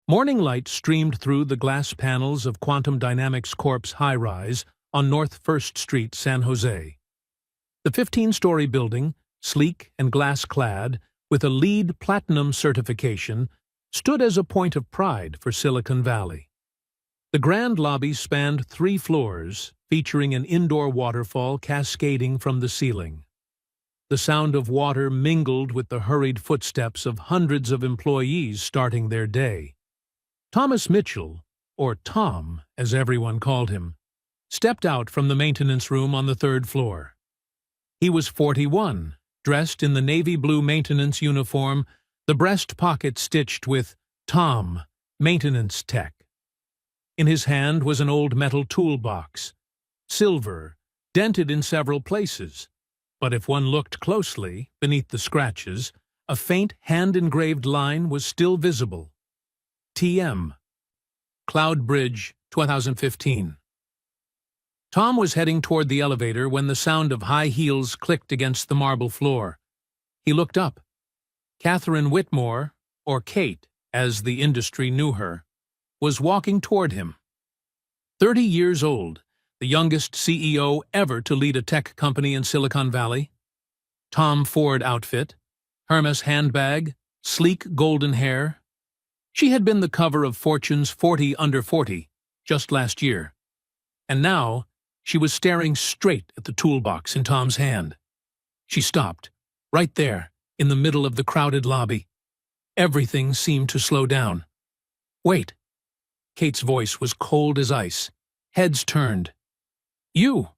Morning light streamed through the glass panels of Quantum Dynamics Corp's high-rise on North 1st Street, San Jose. The 15-story building, sleek and glass-clad, with a LEED Platinum certification, stood as a point of pride for Silicon Valley. The grand lobby spanned 3 floors, featuring an indoor waterfall cascading from the ceiling. The sound of water mingled with the hurried footsteps of hundreds of employees starting their day. Thomas Mitchell, or Tom, as everyone called him, stepped out from the maintenance room on the 3rd floor. He was 41, dressed in the navy blue maintenance uniform, the breast pocket stitched with Tom, Maintenance Tech. In his hand was an old metal toolbox, silver, dented in several places, but if one looked closely, beneath the scratches, a faint hand-engraved line was still visible. TM. Cloud Bridge, 2015. Tom was heading toward the elevator when the sound of high heels clicked against the marble floor. He looked up. Catherine Whitmore, or Kate, as the industry knew her, was walking toward him. 30 years old, the youngest CEO ever to lead a tech company in Silicon Valley. Tom Ford outfit, Hermes handbag, sleek golden hair. She had been the cover of Fortune's 40 Under 40 just last year, and now she was staring straight at the toolbox in Tom's hand. She stopped, right there, in the middle of the crowded lobby. Everything seemed to slow down. "Wait." Kate's voice was cold as ice. Heads turned. "You."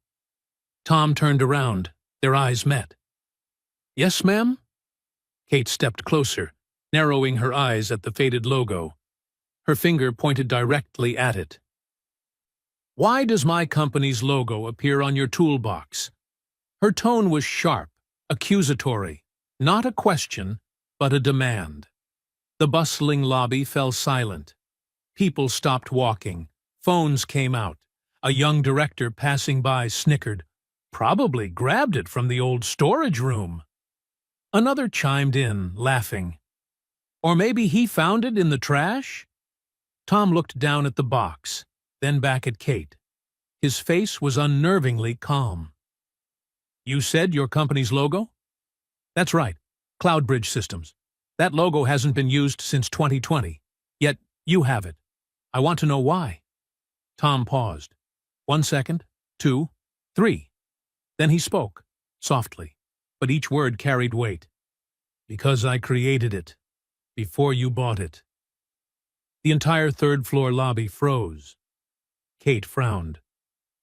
Tom turned around. Their eyes met. "Yes, ma'am?" Kate stepped closer, narrowing her eyes at the faded logo. Her finger pointed directly at it. "Why does my company's logo appear on your toolbox?" Her tone was sharp, accusatory, not a question, but a demand. The bustling lobby fell silent. People stopped walking. Phones came out. A young director passing by snickered. Probably grabbed it from the old storage room. Another chimed in, laughing. Or maybe he found it in the trash? Tom looked down at the box, then back at Kate. His face was unnervingly calm. "You said your company's logo?" "That's right. Cloud Bridge Systems. That logo hasn't been used since 2020. Yet you have it. I want to know why." Tom paused. 1 second, 2, 3. Then he spoke, softly, but each word carried weight. "Because I created it. Before you bought it." The entire 3rd floor lobby froze. Kate frowned.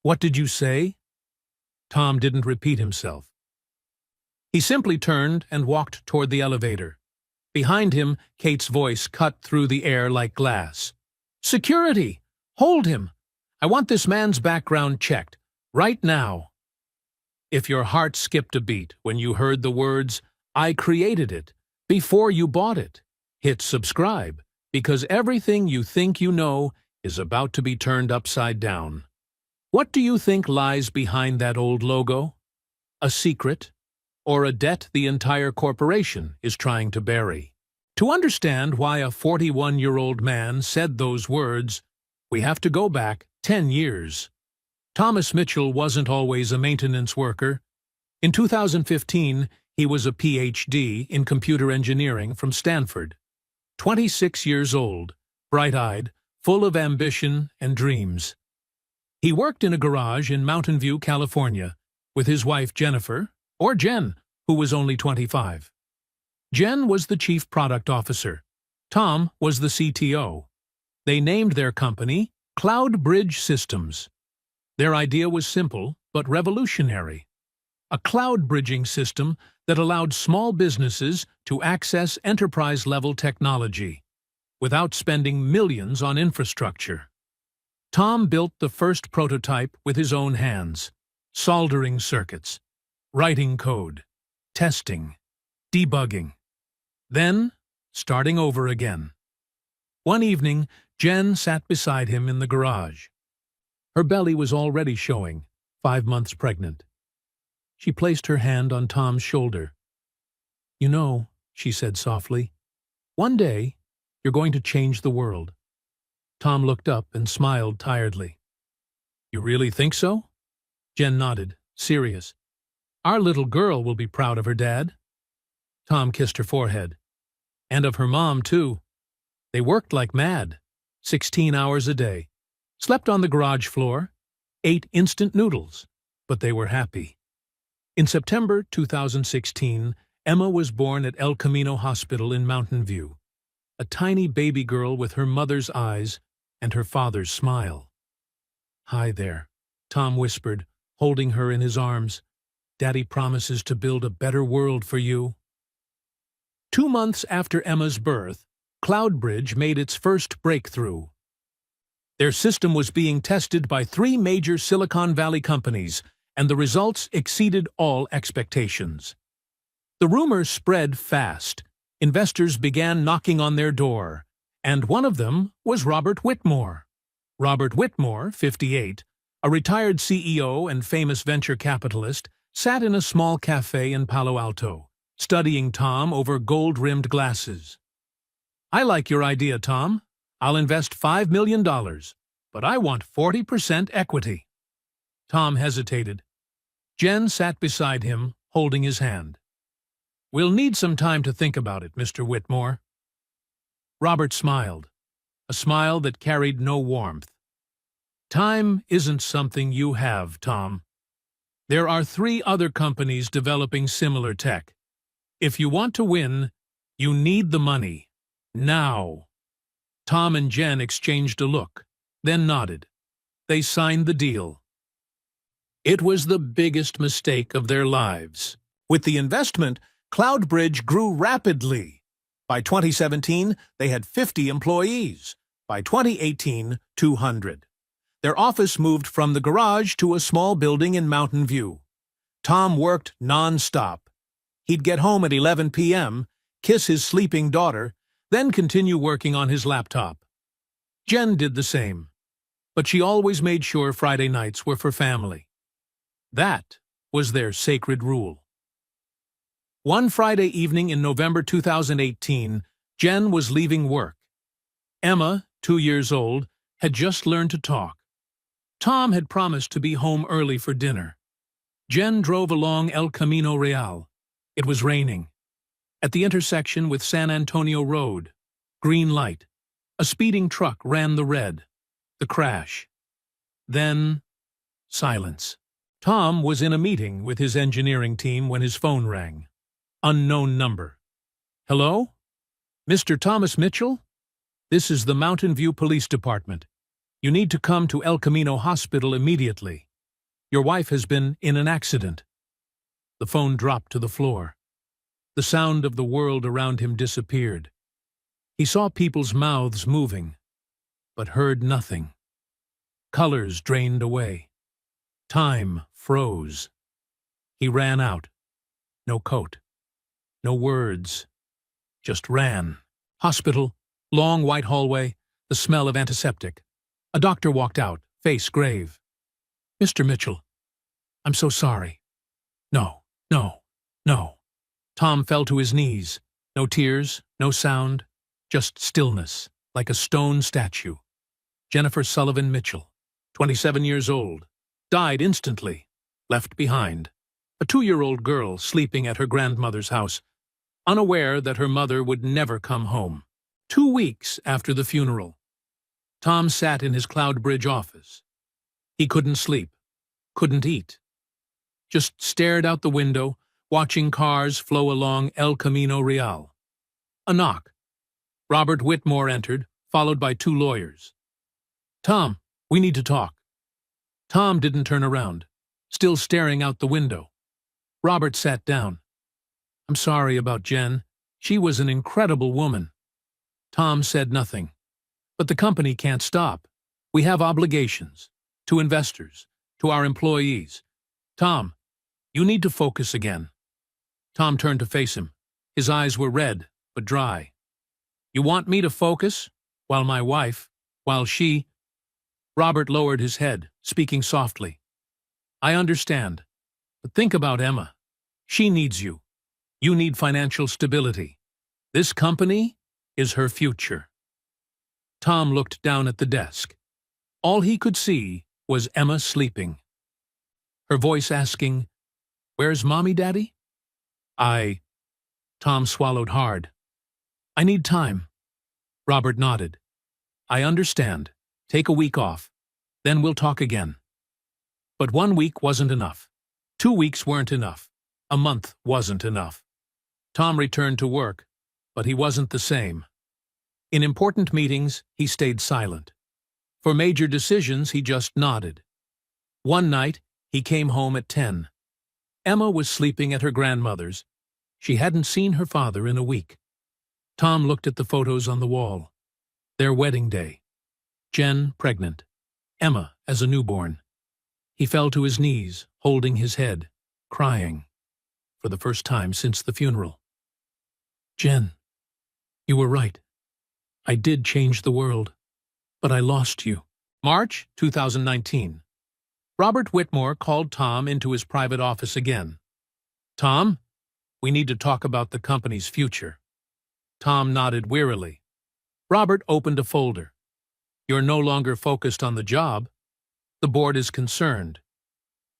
"What did you say?" Tom didn't repeat himself. He simply turned and walked toward the elevator. Behind him, Kate's voice cut through the air like glass. "Security! Hold him! I want this man's background checked, right now." If your heart skipped a beat when you heard the words, "I created it," before you bought it, hit subscribe, because everything you think you know is about to be turned upside down. What do you think lies behind that old logo? A secret? Or a debt the entire corporation is trying to bury? To understand why a 41-year-old man said those words, we have to go back 10 years. Thomas Mitchell wasn't always a maintenance worker. In 2015, he was a PhD in computer engineering from Stanford. 26 years old, bright-eyed, full of ambition and dreams. He worked in a garage in Mountain View, California, with his wife Jennifer, or Jen, who was only 25. Jen was the chief product officer. Tom was the CTO. They named their company Cloud Bridge Systems. Their idea was simple but revolutionary. A cloud bridging system that allowed small businesses to access enterprise-level technology without spending millions on infrastructure. Tom built the first prototype with his own hands, soldering circuits, writing code, testing, debugging. Then, starting over again. One evening, Jen sat beside him in the garage. Her belly was already showing, 5 months pregnant. She placed her hand on Tom's shoulder. "You know," she said softly, "one day You're going to change the world." Tom looked up and smiled tiredly. "You really think so?" Jen nodded, serious. "Our little girl will be proud of her dad." Tom kissed her forehead. "And of her mom, too. They worked like mad, 16 hours a day, slept on the garage floor, ate instant noodles, but they were happy." In September 2016, Emma was born at El Camino Hospital in Mountain View, a tiny baby girl with her mother's eyes and her father's smile. "Hi there," Tom whispered, holding her in his arms. "Daddy promises to build a better world for you." 2 months after Emma's birth, Cloudbridge made its first breakthrough. Their system was being tested by 3 major Silicon Valley companies, and the results exceeded all expectations. The rumors spread fast. Investors began knocking on their door, and one of them was Robert Whitmore. Robert Whitmore, 58, a retired CEO and famous venture capitalist, sat in a small cafe in Palo Alto, studying Tom over gold-rimmed glasses. "I like your idea, Tom. I'll invest $5 million, but I want 40% equity." Tom hesitated. Jen sat beside him, holding his hand. "We'll need some time to think about it, Mr. Whitmore." Robert smiled, a smile that carried no warmth. "Time isn't something you have, Tom. There are 3 other companies developing similar tech. If you want to win, you need the money. Now." Tom and Jen exchanged a look, then nodded. They signed the deal. It was the biggest mistake of their lives. With the investment, Cloudbridge grew rapidly. By 2017, they had 50 employees. By 2018, 200. Their office moved from the garage to a small building in Mountain View. Tom worked non-stop. He'd get home at 11 p.m., kiss his sleeping daughter, then continue working on his laptop. Jen did the same, but she always made sure Friday nights were for family. That was their sacred rule. One Friday evening in November 2018, Jen was leaving work. Emma, 2 years old, had just learned to talk. Tom had promised to be home early for dinner. Jen drove along El Camino Real. It was raining. At the intersection with San Antonio Road, green light. A speeding truck ran the red. The crash. Then, silence. Tom was in a meeting with his engineering team when his phone rang. Unknown number. "Hello? Mr. Thomas Mitchell? This is the Mountain View Police Department. You need to come to El Camino Hospital immediately. Your wife has been in an accident." The phone dropped to the floor. The sound of the world around him disappeared. He saw people's mouths moving, but heard nothing. Colors drained away. Time froze. He ran out. No coat. No words. Just ran. Hospital, long white hallway, the smell of antiseptic. A doctor walked out, face grave. "Mr. Mitchell, I'm so sorry." "No, no, no." Tom fell to his knees. No tears, no sound, just stillness, like a stone statue. Jennifer Sullivan Mitchell, 27 years old, died instantly, left behind. A 2-year-old girl sleeping at her grandmother's house, unaware that her mother would never come home. 2 weeks after the funeral, Tom sat in his Cloudbridge office. He couldn't sleep, couldn't eat. Just stared out the window, watching cars flow along El Camino Real. A knock. Robert Whitmore entered, followed by 2 lawyers. "Tom, we need to talk." Tom didn't turn around, still staring out the window. Robert sat down. "I'm sorry about Jen. She was an incredible woman." Tom said nothing. "But the company can't stop. We have obligations. To investors, to our employees. Tom, you need to focus again." Tom turned to face him. His eyes were red, but dry. "You want me to focus? While she—" Robert lowered his head, speaking softly. "I understand. But think about Emma. She needs you. You need financial stability. This company is her future." Tom looked down at the desk. All he could see was Emma sleeping. Her voice asking, "Where's Mommy, Daddy?" Tom swallowed hard. "I need time." Robert nodded. "I understand. Take a week off. Then we'll talk again." But 1 week wasn't enough. 2 weeks weren't enough. A month wasn't enough. Tom returned to work, but he wasn't the same. In important meetings, he stayed silent. For major decisions, he just nodded. One night, he came home at 10. Emma was sleeping at her grandmother's. She hadn't seen her father in a week. Tom looked at the photos on the wall. Their wedding day. Jen pregnant. Emma as a newborn. He fell to his knees, holding his head, crying, for the first time since the funeral. "Jen, you were right. I did change the world, but I lost you." March 2019. Robert Whitmore called Tom into his private office again. "Tom, we need to talk about the company's future." Tom nodded wearily. Robert opened a folder. "You're no longer focused on the job. The board is concerned.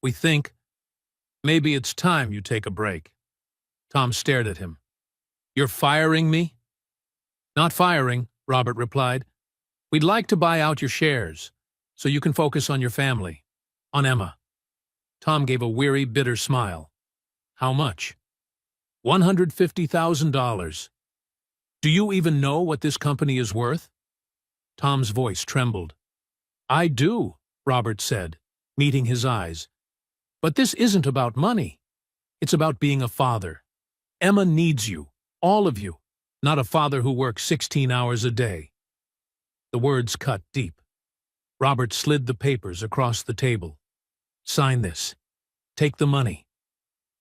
We think maybe it's time you take a break." Tom stared at him. "You're firing me?" "Not firing," Robert replied. "We'd like to buy out your shares, so you can focus on your family, on Emma." Tom gave a weary, bitter smile. "How much?" $150,000. "Do you even know what this company is worth?" Tom's voice trembled. "I do," Robert said, meeting his eyes. "But this isn't about money. It's about being a father. Emma needs you, all of you, not a father who works 16 hours a day." The words cut deep. Robert slid the papers across the table. "Sign this. Take the money.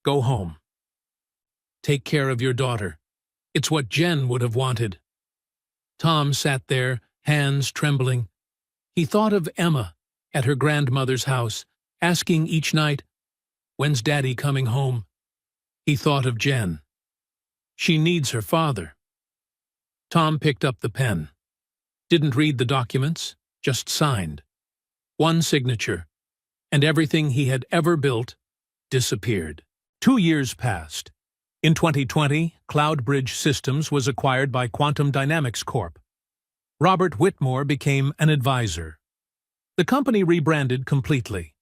Go home. Take care of your daughter. It's what Jen would have wanted." Tom sat there, hands trembling. He thought of Emma at her grandmother's house, asking each night, "When's Daddy coming home?" He thought of Jen. She needs her father. Tom picked up the pen. Didn't read the documents, just signed. One signature, and everything he had ever built disappeared. 2 years passed. In 2020, Cloudbridge Systems was acquired by Quantum Dynamics Corp. Robert Whitmore became an advisor. The company rebranded completely.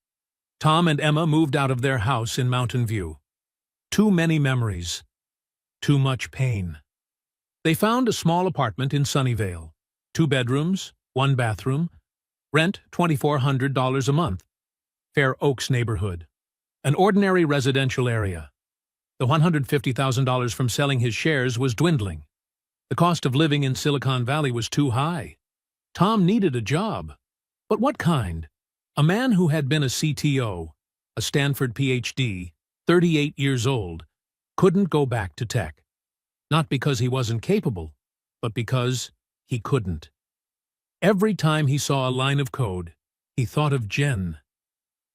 Tom and Emma moved out of their house in Mountain View. Too many memories. Too much pain. They found a small apartment in Sunnyvale. 2 bedrooms, 1 bathroom. Rent $2,400 a month. Fair Oaks neighborhood. An ordinary residential area. The $150,000 from selling his shares was dwindling. The cost of living in Silicon Valley was too high. Tom needed a job. But what kind? A man who had been a CTO, a Stanford PhD, 38 years old, couldn't go back to tech. Not because he wasn't capable, but because he couldn't. Every time he saw a line of code, he thought of Jen.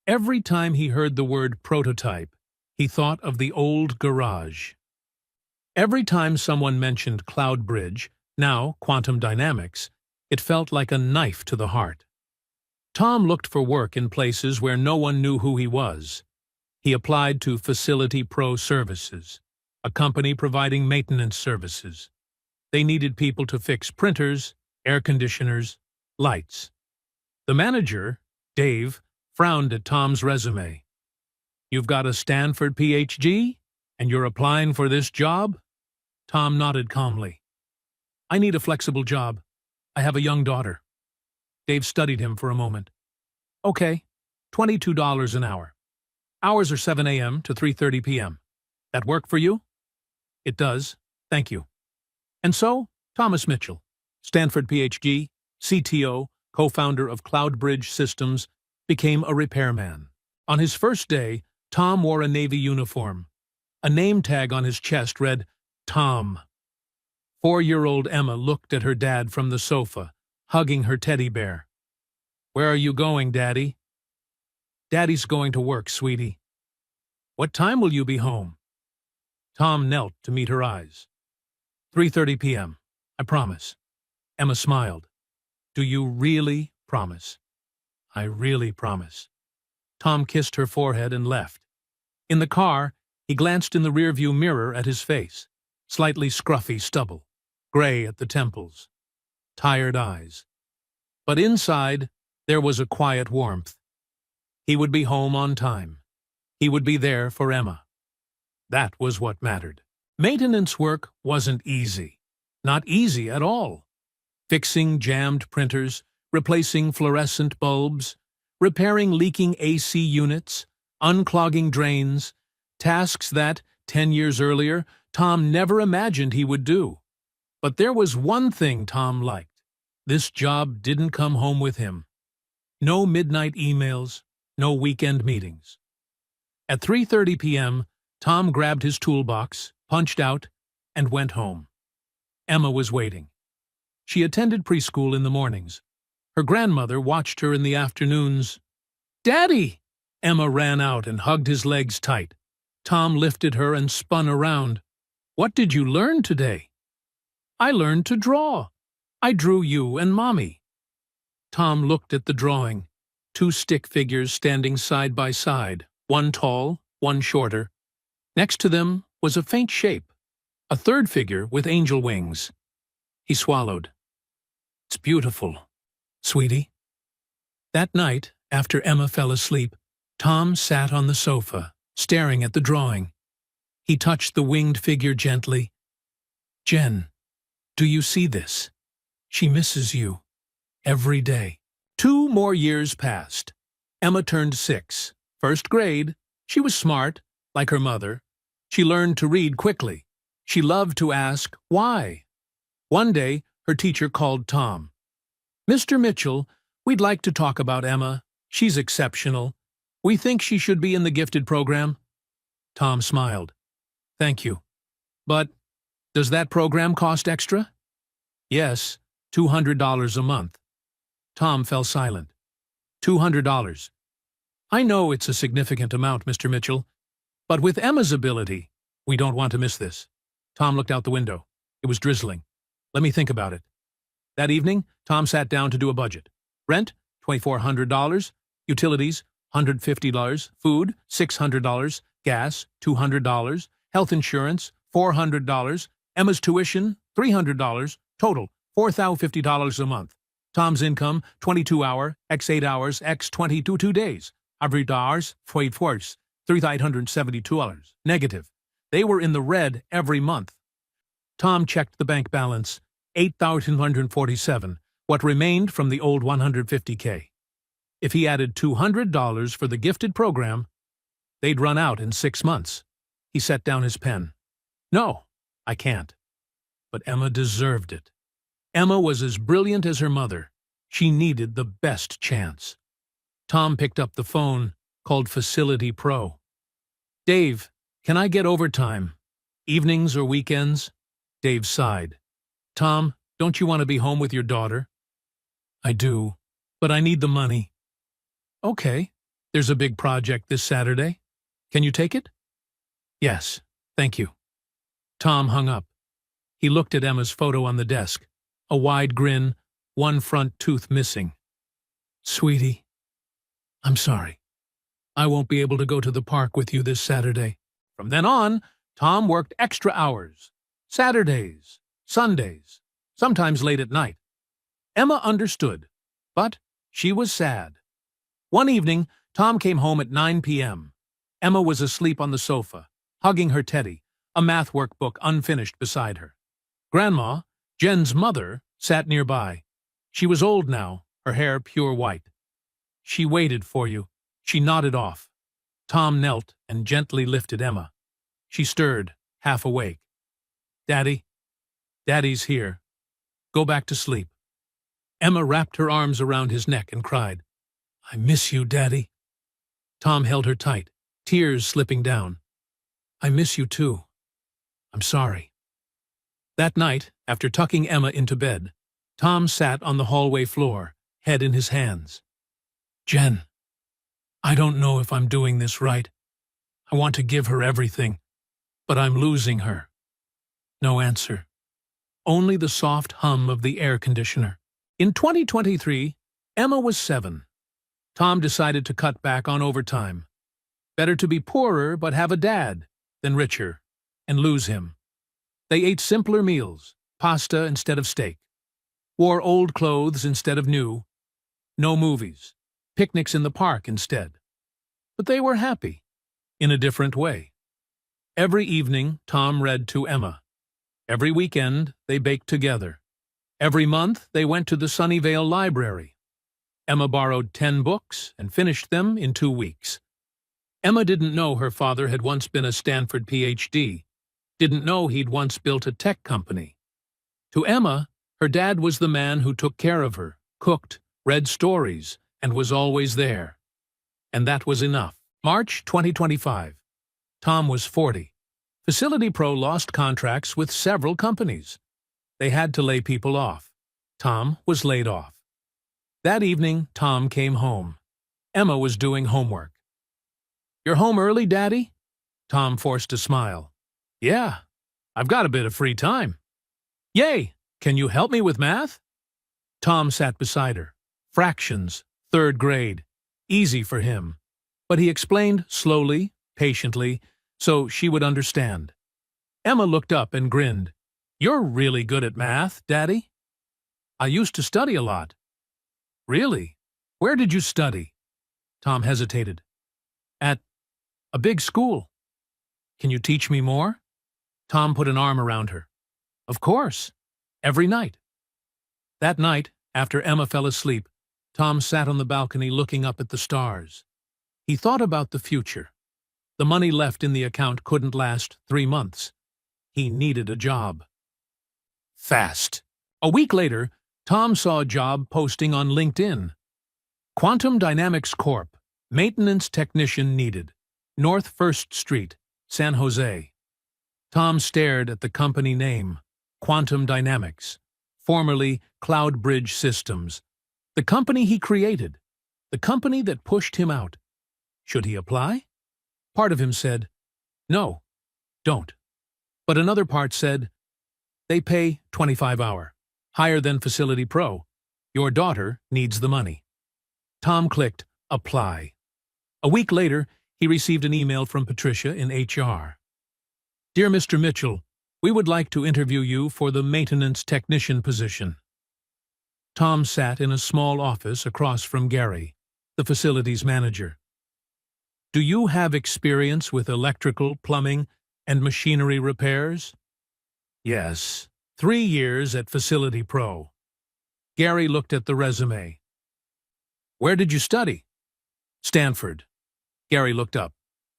Every time he heard the word prototype, he thought of the old garage. Every time someone mentioned Cloudbridge, now Quantum Dynamics, it felt like a knife to the heart. Tom looked for work in places where no one knew who he was. He applied to Facility Pro Services, a company providing maintenance services. They needed people to fix printers, air conditioners, lights. The manager, Dave, frowned at Tom's resume. "You've got a Stanford PhD, and you're applying for this job?" Tom nodded calmly. "I need a flexible job. I have a young daughter." Dave studied him for a moment. "Okay, $22 an hour. Hours are 7 a.m. to 3:30 p.m. That work for you?" "It does, thank you." And so, Thomas Mitchell, Stanford PhD, CTO, co-founder of Cloudbridge Systems, became a repairman. On his first day, Tom wore a Navy uniform. A name tag on his chest read, Tom. 4-year-old Emma looked at her dad from the sofa, hugging her teddy bear. "Where are you going, Daddy?" "Daddy's going to work, sweetie." "What time will you be home?" Tom knelt to meet her eyes. 3:30 p.m. I promise. Emma smiled. Do you really promise?" "I really promise." Tom kissed her forehead and left. In the car, he glanced in the rearview mirror at his face. Slightly scruffy stubble, gray at the temples, tired eyes. But inside, there was a quiet warmth. He would be home on time. He would be there for Emma. That was what mattered. Maintenance work wasn't easy. Not easy at all. Fixing jammed printers, replacing fluorescent bulbs, repairing leaking AC units, unclogging drains, tasks that, 10 years earlier, Tom never imagined he would do. But there was one thing Tom liked. This job didn't come home with him. No midnight emails, no weekend meetings. At 3:30 p.m., Tom grabbed his toolbox, punched out, and went home. Emma was waiting. She attended preschool in the mornings. Her grandmother watched her in the afternoons. "Daddy!" Emma ran out and hugged his legs tight. Tom lifted her and spun around. "What did you learn today?" "I learned to draw. I drew you and Mommy." Tom looked at the drawing. 2 stick figures standing side by side, one tall, one shorter. Next to them was a faint shape, a third figure with angel wings. He swallowed. "It's beautiful, sweetie." That night, after Emma fell asleep, Tom sat on the sofa, staring at the drawing. He touched the winged figure gently. "Jen, do you see this? She misses you. Every day." 2 more years passed. Emma turned 6. First grade. She was smart, like her mother. She learned to read quickly. She loved to ask, why? One day, her teacher called Tom. "Mr. Mitchell, we'd like to talk about Emma. She's exceptional. We think she should be in the gifted program." Tom smiled. "Thank you. But does that program cost extra?" "Yes, $200 a month." Tom fell silent. $200. "I know it's a significant amount, Mr. Mitchell, but with Emma's ability, we don't want to miss this." Tom looked out the window. It was drizzling. "Let me think about it." That evening, Tom sat down to do a budget. Rent, $2,400. Utilities, $150. Food, $600. Gas, $200. Health insurance, $400. Emma's tuition, $300. Total, $4,050 a month. Tom's income, 22-hour, x 8 hours, x 22 days. Average hours, 4 hours, $3,872. Negative. They were in the red every month. Tom checked the bank balance, $8,147, what remained from the old $150K. If he added $200 for the gifted program, they'd run out in 6 months. He set down his pen. "No, I can't." But Emma deserved it. Emma was as brilliant as her mother. She needed the best chance. Tom picked up the phone, called Facility Pro. "Dave, can I get overtime? Evenings or weekends?" Dave sighed. "Tom, don't you want to be home with your daughter?" "I do, but I need the money." "Okay, there's a big project this Saturday. Can you take it?" "Yes, thank you." Tom hung up. He looked at Emma's photo on the desk, a wide grin, one front tooth missing. "Sweetie, I'm sorry. I won't be able to go to the park with you this Saturday." From then on, Tom worked extra hours. Saturdays, Sundays, sometimes late at night. Emma understood, but she was sad. One evening, Tom came home at 9 p.m. Emma was asleep on the sofa, hugging her teddy, a math workbook unfinished beside her. Grandma, Jen's mother, sat nearby. She was old now, her hair pure white. "She waited for you." She nodded off. Tom knelt and gently lifted Emma. She stirred, half awake. "Daddy, Daddy's here. Go back to sleep." Emma wrapped her arms around his neck and cried, "I miss you, Daddy." Tom held her tight, tears slipping down. "I miss you too. I'm sorry." That night, after tucking Emma into bed, Tom sat on the hallway floor, head in his hands. "Jen, I don't know if I'm doing this right. I want to give her everything, but I'm losing her." No answer. Only the soft hum of the air conditioner. In 2023, Emma was 7. Tom decided to cut back on overtime. Better to be poorer but have a dad than richer and lose him. They ate simpler meals, pasta instead of steak, wore old clothes instead of new, no movies, picnics in the park instead. But they were happy, in a different way. Every evening, Tom read to Emma. Every weekend, they baked together. Every month, they went to the Sunnyvale Library. Emma borrowed 10 books and finished them in 2 weeks. Emma didn't know her father had once been a Stanford PhD, didn't know he'd once built a tech company. To Emma, her dad was the man who took care of her, cooked, read stories, and was always there. And that was enough. March 2025. Tom was 40. Facility Pro lost contracts with several companies. They had to lay people off. Tom was laid off. That evening, Tom came home. Emma was doing homework. "You're home early, Daddy?" Tom forced a smile. "Yeah, I've got a bit of free time." "Yay! Can you help me with math?" Tom sat beside her. Fractions, 3rd grade. Easy for him. But he explained slowly, patiently, so she would understand. Emma looked up and grinned. "You're really good at math, Daddy." "I used to study a lot." "Really? Where did you study?" Tom hesitated. "At a big school." "Can you teach me more?" Tom put an arm around her. "Of course. Every night." That night, after Emma fell asleep, Tom sat on the balcony looking up at the stars. He thought about the future. The money left in the account couldn't last 3 months. He needed a job. Fast. A week later, Tom saw a job posting on LinkedIn. Quantum Dynamics Corp. Maintenance technician needed. North 1st Street, San Jose. Tom stared at the company name, Quantum Dynamics, formerly Cloud Bridge Systems. The company he created. The company that pushed him out. Should he apply? Part of him said, "No, don't." But another part said, "They pay 25 hour, higher than Facility Pro. Your daughter needs the money." Tom clicked Apply. A week later, he received an email from Patricia in HR. "Dear Mr. Mitchell, we would like to interview you for the maintenance technician position." Tom sat in a small office across from Gary, the facilities manager. "Do you have experience with electrical, plumbing, and machinery repairs?" "Yes, 3 years at Facility Pro." Gary looked at the resume. "Where did you study?" "Stanford." Gary looked up.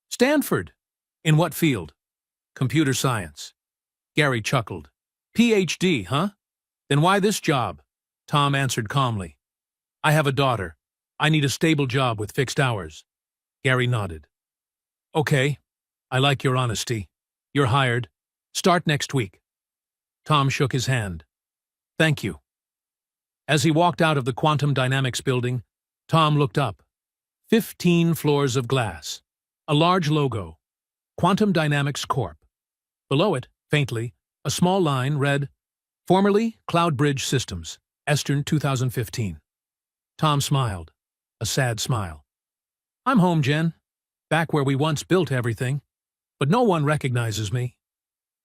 "Stanford? In what field?" "Computer science." Gary chuckled. "PhD, huh? Then why this job?" Tom answered calmly. "I have a daughter. I need a stable job with fixed hours." Gary nodded. "Okay, I like your honesty. You're hired. Start next week." Tom shook his hand. "Thank you." As he walked out of the Quantum Dynamics building, Tom looked up. 15 floors of glass. A large logo. Quantum Dynamics Corp. Below it, faintly, a small line read, "Formerly Cloud Bridge Systems, Eastern 2015. Tom smiled. A sad smile. "I'm home, Jen. Back where we once built everything. But no one recognizes me."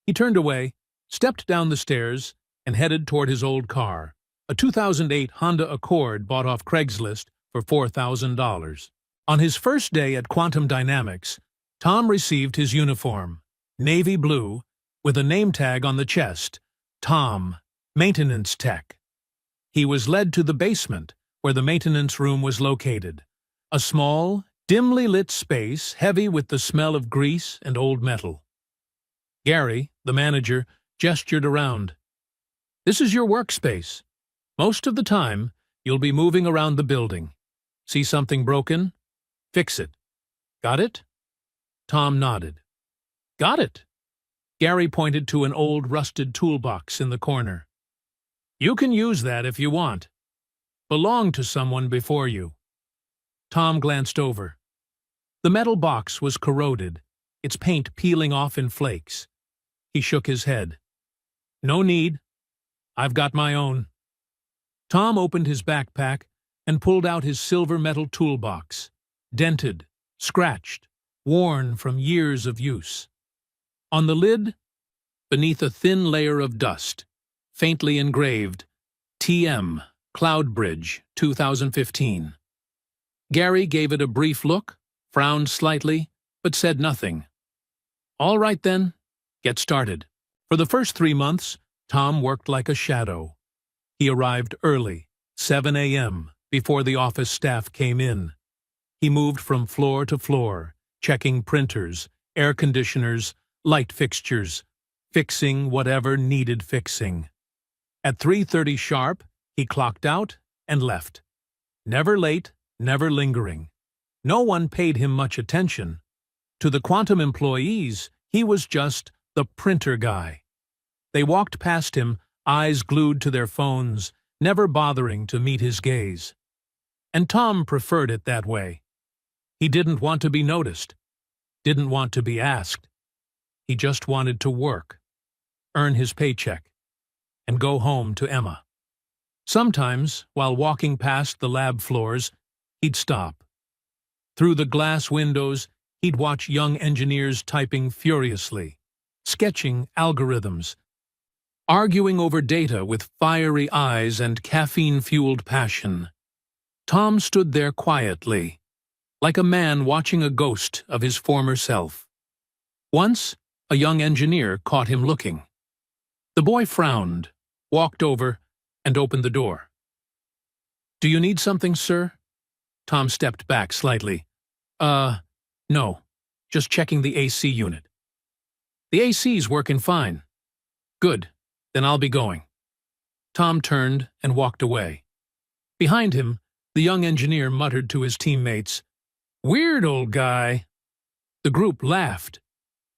He turned away, stepped down the stairs, and headed toward his old car, a 2008 Honda Accord bought off Craigslist for $4,000. On his first day at Quantum Dynamics, Tom received his uniform, navy blue, with a name tag on the chest, Tom, Maintenance Tech. He was led to the basement, where the maintenance room was located, a small, dimly lit space heavy with the smell of grease and old metal. Gary, the manager, gestured around. "This is your workspace. Most of the time, you'll be moving around the building. See something broken? Fix it. Got it?" Tom nodded. "Got it." Gary pointed to an old rusted toolbox in the corner. "You can use that if you want. Belonged to someone before you." Tom glanced over. The metal box was corroded, its paint peeling off in flakes. He shook his head. "No need. I've got my own." Tom opened his backpack and pulled out his silver metal toolbox, dented, scratched, worn from years of use. On the lid, beneath a thin layer of dust, faintly engraved, TM, Cloudbridge, 2015. Gary gave it a brief look, frowned slightly, but said nothing. All right then, get started. For the first 3 months, Tom worked like a shadow. He arrived early, 7 a.m., before the office staff came in. He moved from floor to floor, checking printers, air conditioners, light fixtures, fixing whatever needed fixing. At 3:30 sharp, he clocked out and left. Never late, never lingering. No one paid him much attention. To the Quantum employees, he was just the printer guy. They walked past him, eyes glued to their phones, never bothering to meet his gaze. And Tom preferred it that way. He didn't want to be noticed, didn't want to be asked. He just wanted to work, earn his paycheck, and go home to Emma. Sometimes, while walking past the lab floors, he'd stop. Through the glass windows, he'd watch young engineers typing furiously, sketching algorithms, arguing over data with fiery eyes and caffeine-fueled passion. Tom stood there quietly, like a man watching a ghost of his former self. Once, a young engineer caught him looking. The boy frowned, walked over, and opened the door. "Do you need something, sir?" Tom stepped back slightly. No. Just checking the AC unit." "The AC's working fine." "Good. Then I'll be going." Tom turned and walked away. Behind him, the young engineer muttered to his teammates, "Weird old guy." The group laughed.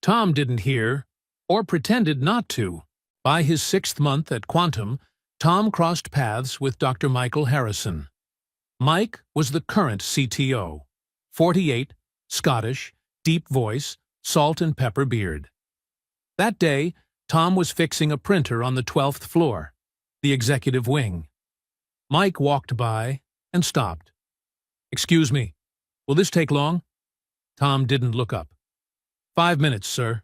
Tom didn't hear, or pretended not to. By his 6th month at Quantum, Tom crossed paths with Dr. Michael Harrison. Mike was the current CTO, 48, Scottish, deep voice, salt and pepper beard. That day, Tom was fixing a printer on the 12th floor, the executive wing. Mike walked by and stopped. "Excuse me, will this take long?" Tom didn't look up. "5 minutes, sir."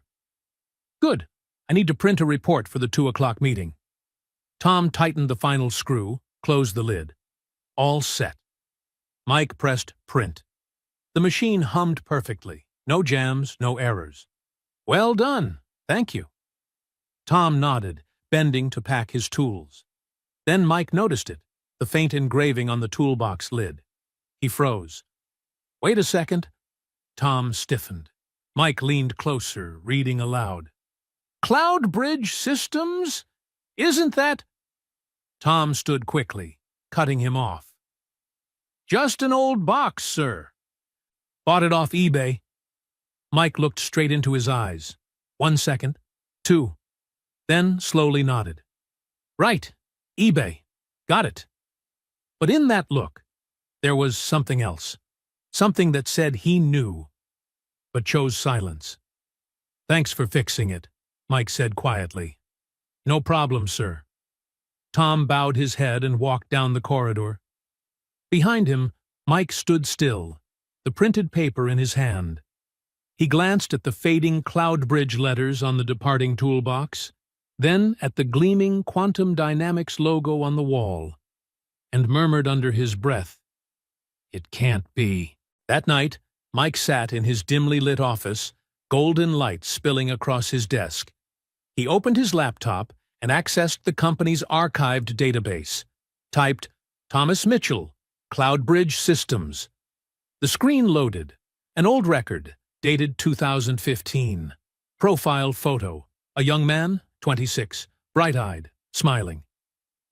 "Good. I need to print a report for the 2 o'clock meeting." Tom tightened the final screw, closed the lid. All set. Mike pressed print. The machine hummed perfectly. No jams, no errors. "Well done. Thank you." Tom nodded, bending to pack his tools. Then Mike noticed it, the faint engraving on the toolbox lid. He froze. "Wait a second." Tom stiffened. Mike leaned closer, reading aloud. "Cloudbridge Systems? Isn't that—" Tom stood quickly, cutting him off. "Just an old box, sir. Bought it off eBay." Mike looked straight into his eyes. 1 second, 2, then slowly nodded. "Right, eBay. Got it." But in that look, there was something else. Something that said he knew, but chose silence. "Thanks for fixing it," Mike said quietly. "No problem, sir." Tom bowed his head and walked down the corridor. Behind him, Mike stood still, the printed paper in his hand. He glanced at the fading Cloudbridge letters on the departing toolbox, then at the gleaming Quantum Dynamics logo on the wall, and murmured under his breath, "It can't be." That night, Mike sat in his dimly lit office, golden light spilling across his desk. He opened his laptop and accessed the company's archived database, typed Thomas Mitchell, Cloudbridge Systems. The screen loaded, an old record, dated 2015. Profile photo, a young man, 26, bright-eyed, smiling.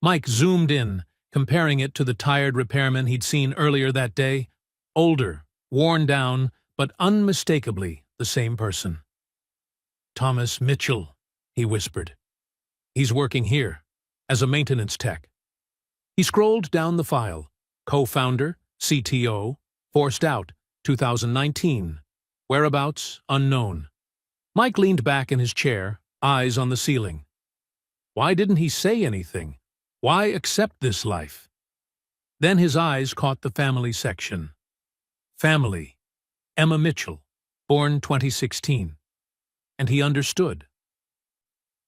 Mike zoomed in, comparing it to the tired repairman he'd seen earlier that day. Older, worn down, but unmistakably the same person. "Thomas Mitchell," he whispered. "He's working here, as a maintenance tech." He scrolled down the file. Co-founder, CTO, forced out, 2019. Whereabouts, unknown. Mike leaned back in his chair, eyes on the ceiling. Why didn't he say anything? Why accept this life? Then his eyes caught the family section. Family. Emma Mitchell, born 2016. And he understood.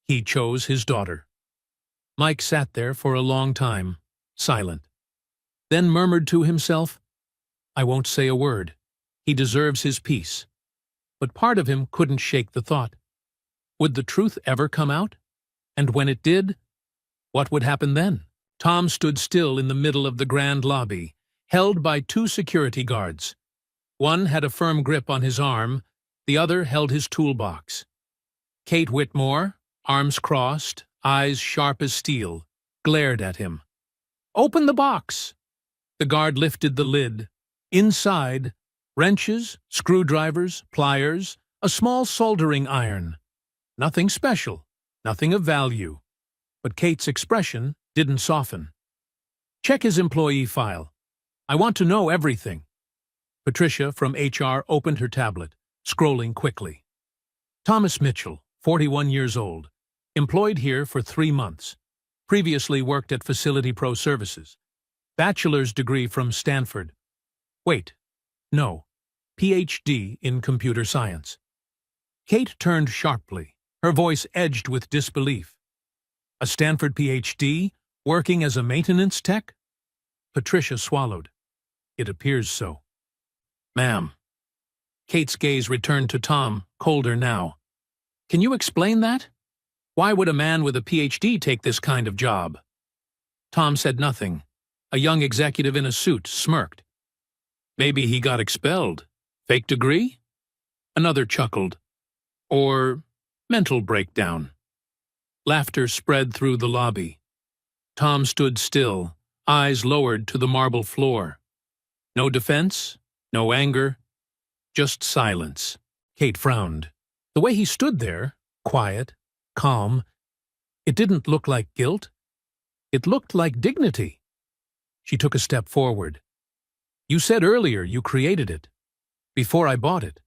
He chose his daughter. Mike sat there for a long time, silent. Then murmured to himself, "I won't say a word. He deserves his peace." But part of him couldn't shake the thought. Would the truth ever come out? And when it did, what would happen then? Tom stood still in the middle of the grand lobby, held by two security guards. One had a firm grip on his arm, the other held his toolbox. Kate Whitmore, arms crossed, eyes sharp as steel, glared at him. "Open the box!" The guard lifted the lid. Inside, wrenches, screwdrivers, pliers, a small soldering iron. Nothing special, nothing of value. But Kate's expression didn't soften. "Check his employee file. I want to know everything." Patricia from HR opened her tablet, scrolling quickly. Thomas Mitchell, 41 years old, employed here for 3 months. Previously worked at Facility Pro Services. Bachelor's degree from Stanford. Wait, no, PhD in computer science. Kate turned sharply, her voice edged with disbelief. A Stanford PhD, working as a maintenance tech? Patricia swallowed. It appears so. "Ma'am." Kate's gaze returned to Tom, colder now. "Can you explain that? Why would a man with a PhD take this kind of job?" Tom said nothing. A young executive in a suit smirked. "Maybe he got expelled. Fake degree?" Another chuckled. "Or mental breakdown." Laughter spread through the lobby. Tom stood still, eyes lowered to the marble floor. No defense, no anger, just silence. Kate frowned. The way he stood there, quiet, calm, it didn't look like guilt. It looked like dignity. She took a step forward. "You said earlier you created it. Before I bought it.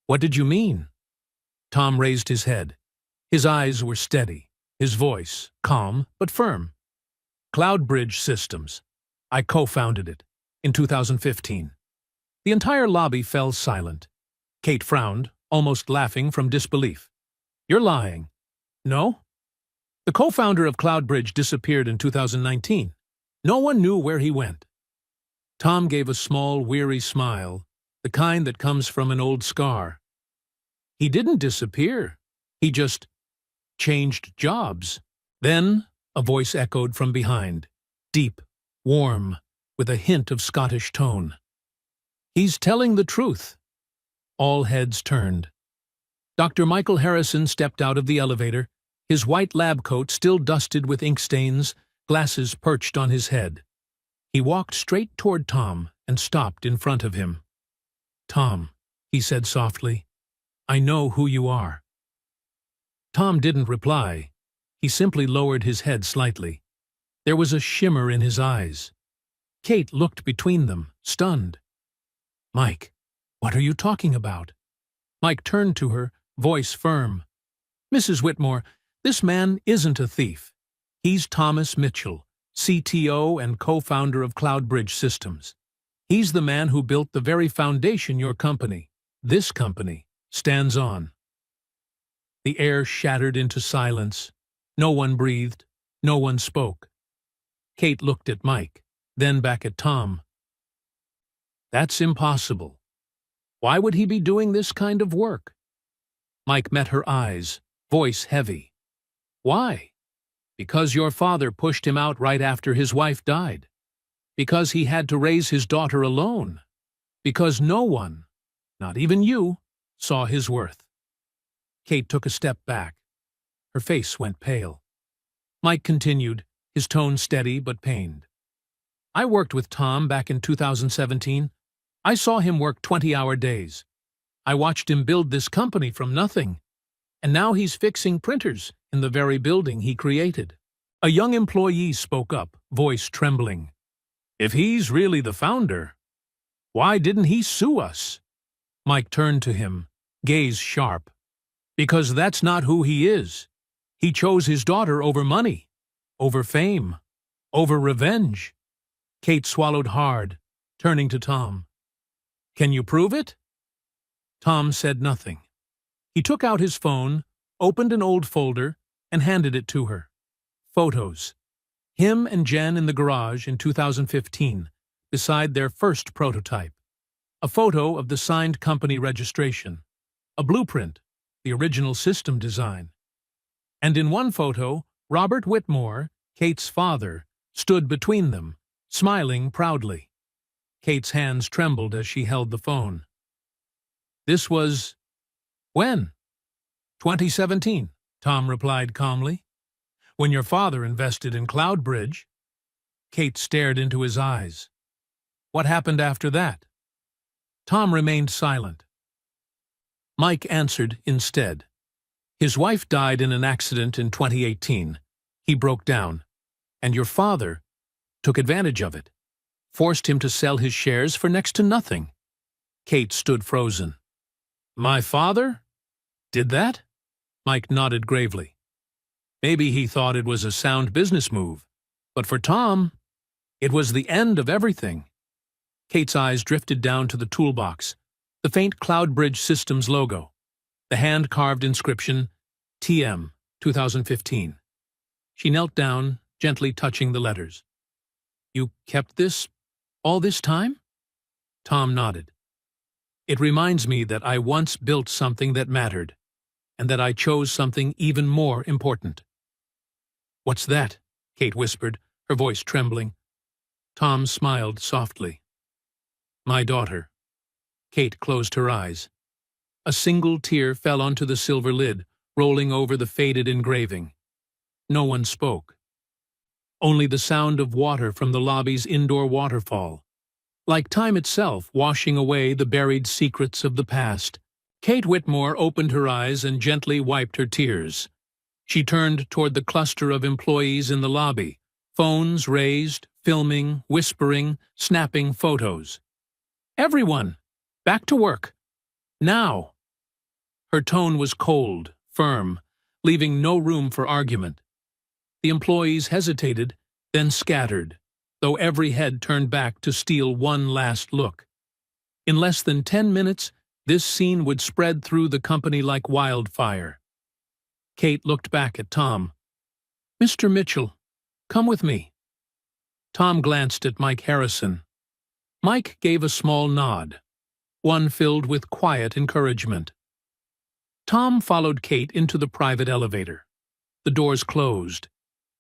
What did you mean?" Tom raised his head. His eyes were steady, his voice calm but firm. "Cloudbridge Systems. I co-founded it in 2015. The entire lobby fell silent. Kate frowned, almost laughing from disbelief. "You're lying." "No?" "The co-founder of Cloudbridge disappeared in 2019. No one knew where he went." Tom gave a small, weary smile, the kind that comes from an old scar. "He didn't disappear. He just changed jobs." Then a voice echoed from behind, deep, warm, with a hint of Scottish tone. "He's telling the truth." All heads turned. Dr. Michael Harrison stepped out of the elevator, his white lab coat still dusted with ink stains, glasses perched on his head. He walked straight toward Tom and stopped in front of him. "Tom," he said softly, "I know who you are." Tom didn't reply. He simply lowered his head slightly. There was a shimmer in his eyes. Kate looked between them, stunned. "Mike, what are you talking about?" Mike turned to her, voice firm. "Mrs. Whitmore, this man isn't a thief. He's Thomas Mitchell, CTO and co-founder of Cloudbridge Systems. He's the man who built the very foundation your company, this company, stands on." The air shattered into silence. No one breathed. No one spoke. Kate looked at Mike, then back at Tom. "That's impossible. Why would he be doing this kind of work?" Mike met her eyes, voice heavy. "Why? Because your father pushed him out right after his wife died. Because he had to raise his daughter alone. Because no one, not even you, saw his worth." Kate took a step back. Her face went pale. Mike continued, his tone steady but pained. "I worked with Tom back in 2017. I saw him work 20-hour days. I watched him build this company from nothing. And now he's fixing printers in the very building he created." A young employee spoke up, voice trembling. "If he's really the founder, why didn't he sue us?" Mike turned to him, gaze sharp. "Because that's not who he is. He chose his daughter over money, over fame, over revenge. Kate swallowed hard, turning to Tom. Can you prove it? Tom said nothing. He took out his phone, opened an old folder, and handed it to her. Photos. Him and Jen in the garage in 2015, beside their first prototype. A photo of the signed company registration. A blueprint, the original system design. And in one photo, Robert Whitmore, Kate's father, stood between them, smiling proudly. Kate's hands trembled as she held the phone. This was... when? 2017, Tom replied calmly. When your father invested in Cloudbridge. Kate stared into his eyes. What happened after that? Tom remained silent. Mike answered instead. His wife died in an accident in 2018. He broke down. And your father took advantage of it. Forced him to sell his shares for next to nothing. Kate stood frozen. My father? Did that? Mike nodded gravely. Maybe he thought it was a sound business move. But for Tom, it was the end of everything. Kate's eyes drifted down to the toolbox, the faint Cloudbridge Systems logo, the hand-carved inscription, TM 2015. She knelt down, gently touching the letters. You kept this all this time? Tom nodded. It reminds me that I once built something that mattered, and that I chose something even more important. What's that? Kate whispered, her voice trembling. Tom smiled softly. My daughter. Kate closed her eyes. A single tear fell onto the silver lid, rolling over the faded engraving. No one spoke. Only the sound of water from the lobby's indoor waterfall. Like time itself washing away the buried secrets of the past. Kate Whitmore opened her eyes and gently wiped her tears. She turned toward the cluster of employees in the lobby, phones raised, filming, whispering, snapping photos. Everyone, back to work. Now. Her tone was cold, firm, leaving no room for argument. The employees hesitated, then scattered, though every head turned back to steal one last look. In less than 10 minutes, this scene would spread through the company like wildfire. Kate looked back at Tom. Mr. Mitchell, come with me. Tom glanced at Mike Harrison. Mike gave a small nod, one filled with quiet encouragement. Tom followed Kate into the private elevator. The doors closed.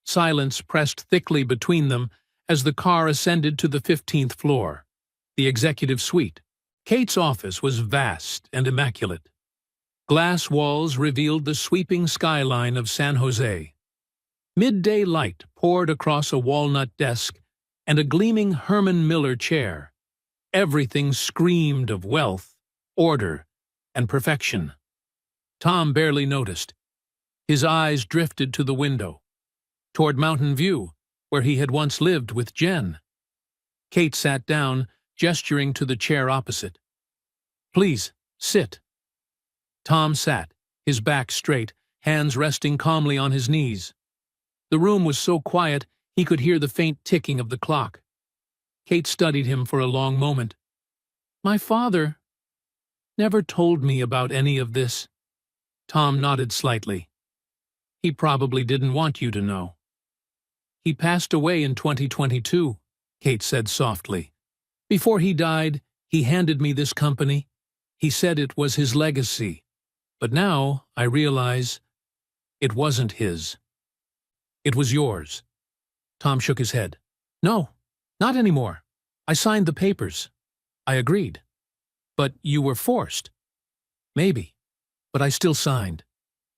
Silence pressed thickly between them as the car ascended to the 15th floor, the executive suite. Kate's office was vast and immaculate. Glass walls revealed the sweeping skyline of San Jose. Midday light poured across a walnut desk and a gleaming Herman Miller chair. Everything screamed of wealth, order, and perfection. Tom barely noticed. His eyes drifted to the window, toward Mountain View, where he had once lived with Jen. Kate sat down, gesturing to the chair opposite. Please, sit. Tom sat, his back straight, hands resting calmly on his knees. The room was so quiet he could hear the faint ticking of the clock. Kate studied him for a long moment. My father never told me about any of this. Tom nodded slightly. He probably didn't want you to know. He passed away in 2022, Kate said softly. Before he died, he handed me this company. He said it was his legacy. But now I realize it wasn't his. It was yours. Tom shook his head. No, not anymore. I signed the papers. I agreed. But you were forced. Maybe. But I still signed.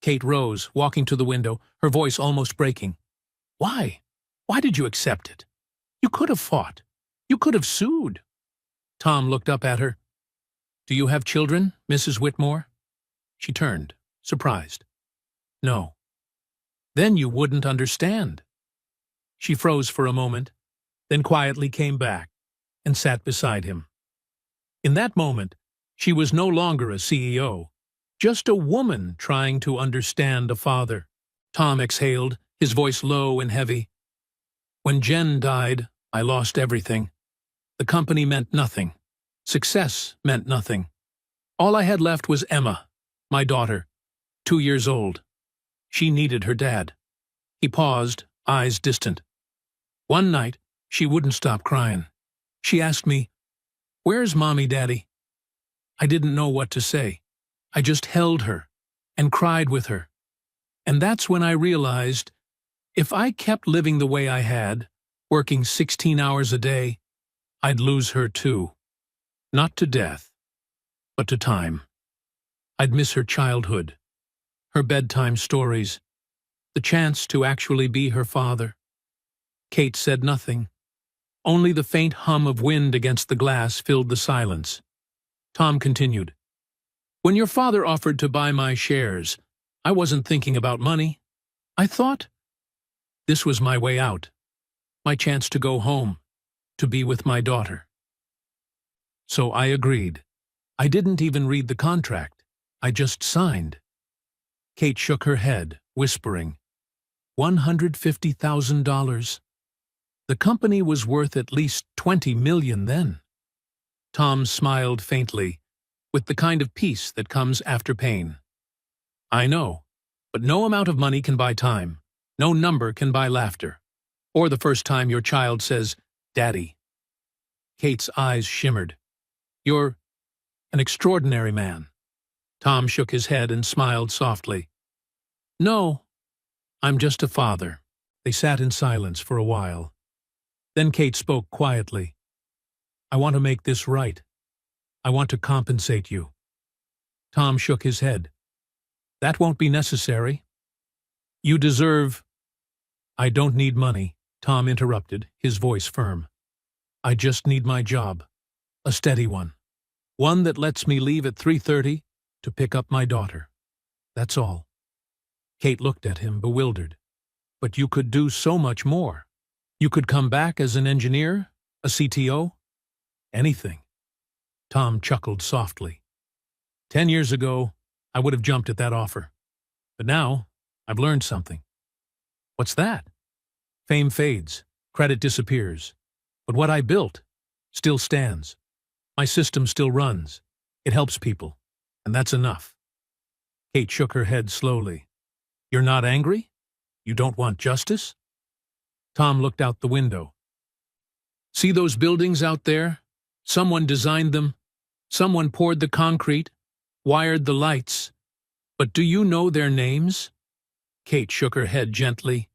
Kate rose, walking to the window, her voice almost breaking. Why? Why did you accept it? You could have fought. You could have sued. Tom looked up at her. Do you have children, Mrs. Whitmore? She turned, surprised. No. Then you wouldn't understand. She froze for a moment, then quietly came back and sat beside him. In that moment, she was no longer a CEO, just a woman trying to understand a father. Tom exhaled, his voice low and heavy. When Jen died, I lost everything. The company meant nothing. Success meant nothing. All I had left was Emma, my daughter, 2 years old. She needed her dad. He paused, eyes distant. One night, she wouldn't stop crying. She asked me, "Where's Mommy, Daddy?" I didn't know what to say. I just held her and cried with her. And that's when I realized, if I kept living the way I had, working 16 hours a day, I'd lose her too. Not to death, but to time. I'd miss her childhood, her bedtime stories, the chance to actually be her father. Kate said nothing. Only the faint hum of wind against the glass filled the silence. Tom continued, "When your father offered to buy my shares, I wasn't thinking about money. I thought this was my way out, my chance to go home, to be with my daughter. So I agreed. I didn't even read the contract. I just signed." Kate shook her head, whispering, $150,000. The company was worth at least $20 million then. Tom smiled faintly, with the kind of peace that comes after pain. "I know, but no amount of money can buy time. No number can buy laughter. Or the first time your child says, 'Daddy.'" Kate's eyes shimmered. "You're an extraordinary man." Tom shook his head and smiled softly. "No, I'm just a father." They sat in silence for a while. Then Kate spoke quietly. "I want to make this right. I want to compensate you." Tom shook his head. "That won't be necessary. You deserve—" "I don't need money," Tom interrupted, his voice firm. "I just need my job. A steady one. One that lets me leave at 3:30 to pick up my daughter. That's all." Kate looked at him, bewildered. "But you could do so much more. You could come back as an engineer, a CTO, anything." Tom chuckled softly. 10 years ago, I would have jumped at that offer. But now, I've learned something." "What's that?" "Fame fades, credit disappears. But what I built still stands. My system still runs. It helps people, and that's enough." Kate shook her head slowly. "You're not angry? You don't want justice?" Tom looked out the window. "See those buildings out there? Someone designed them. Someone poured the concrete, wired the lights. But do you know their names?" Kate shook her head gently.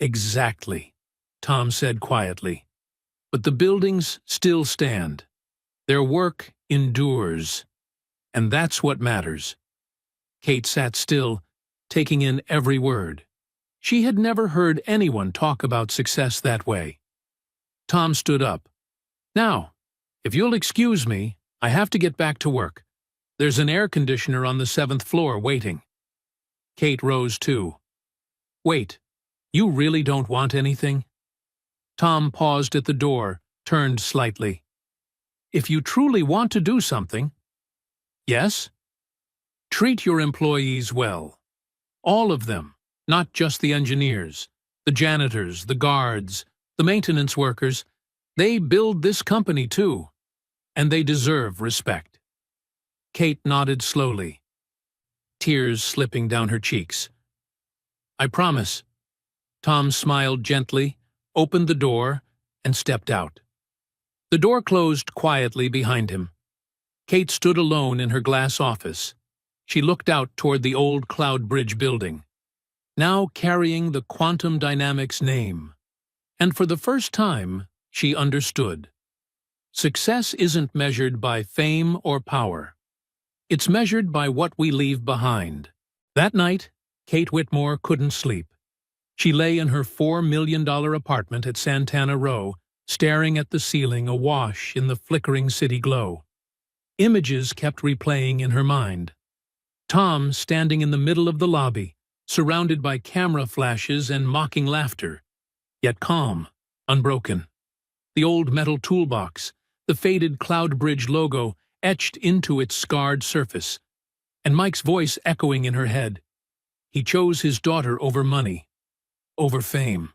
"Exactly," Tom said quietly. "But the buildings still stand. Their work endures. And that's what matters." Kate sat still, taking in every word. She had never heard anyone talk about success that way. Tom stood up. "Now, if you'll excuse me, I have to get back to work. There's an air conditioner on the 7th floor waiting." Kate rose too. "Wait, you really don't want anything?" Tom paused at the door, turned slightly. "If you truly want to do something—" "Yes?" "Treat your employees well. All of them, not just the engineers, the janitors, the guards, the maintenance workers. They build this company too, and they deserve respect." Kate nodded slowly, tears slipping down her cheeks. "I promise." Tom smiled gently, opened the door, and stepped out. The door closed quietly behind him. Kate stood alone in her glass office. She looked out toward the old Cloud Bridge building, now carrying the quantum dynamics name. And for the first time, she understood. Success isn't measured by fame or power. It's measured by what we leave behind. That night, Kate Whitmore couldn't sleep. She lay in her $4 million apartment at Santana Row, staring at the ceiling awash in the flickering city glow. Images kept replaying in her mind. Tom standing in the middle of the lobby, surrounded by camera flashes and mocking laughter, yet calm, unbroken. The old metal toolbox, the faded Cloud Bridge logo etched into its scarred surface, and Mike's voice echoing in her head. He chose his daughter over money, over fame.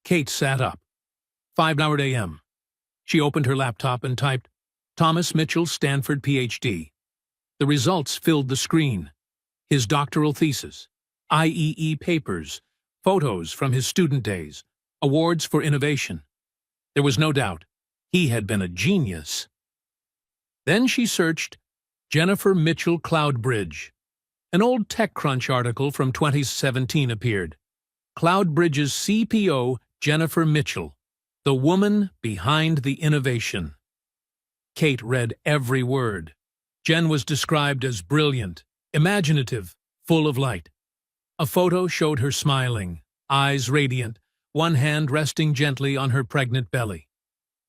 Kate sat up. 5:00 a.m. She opened her laptop and typed, Thomas Mitchell, Stanford, Ph.D. The results filled the screen. His doctoral thesis, IEE papers, photos from his student days, awards for innovation. There was no doubt. He had been a genius. Then she searched Jennifer Mitchell Cloudbridge. An old TechCrunch article from 2017 appeared. Cloudbridge's CPO, Jennifer Mitchell, the woman behind the innovation. Kate read every word. Jen was described as brilliant, imaginative, full of light. A photo showed her smiling, eyes radiant, one hand resting gently on her pregnant belly.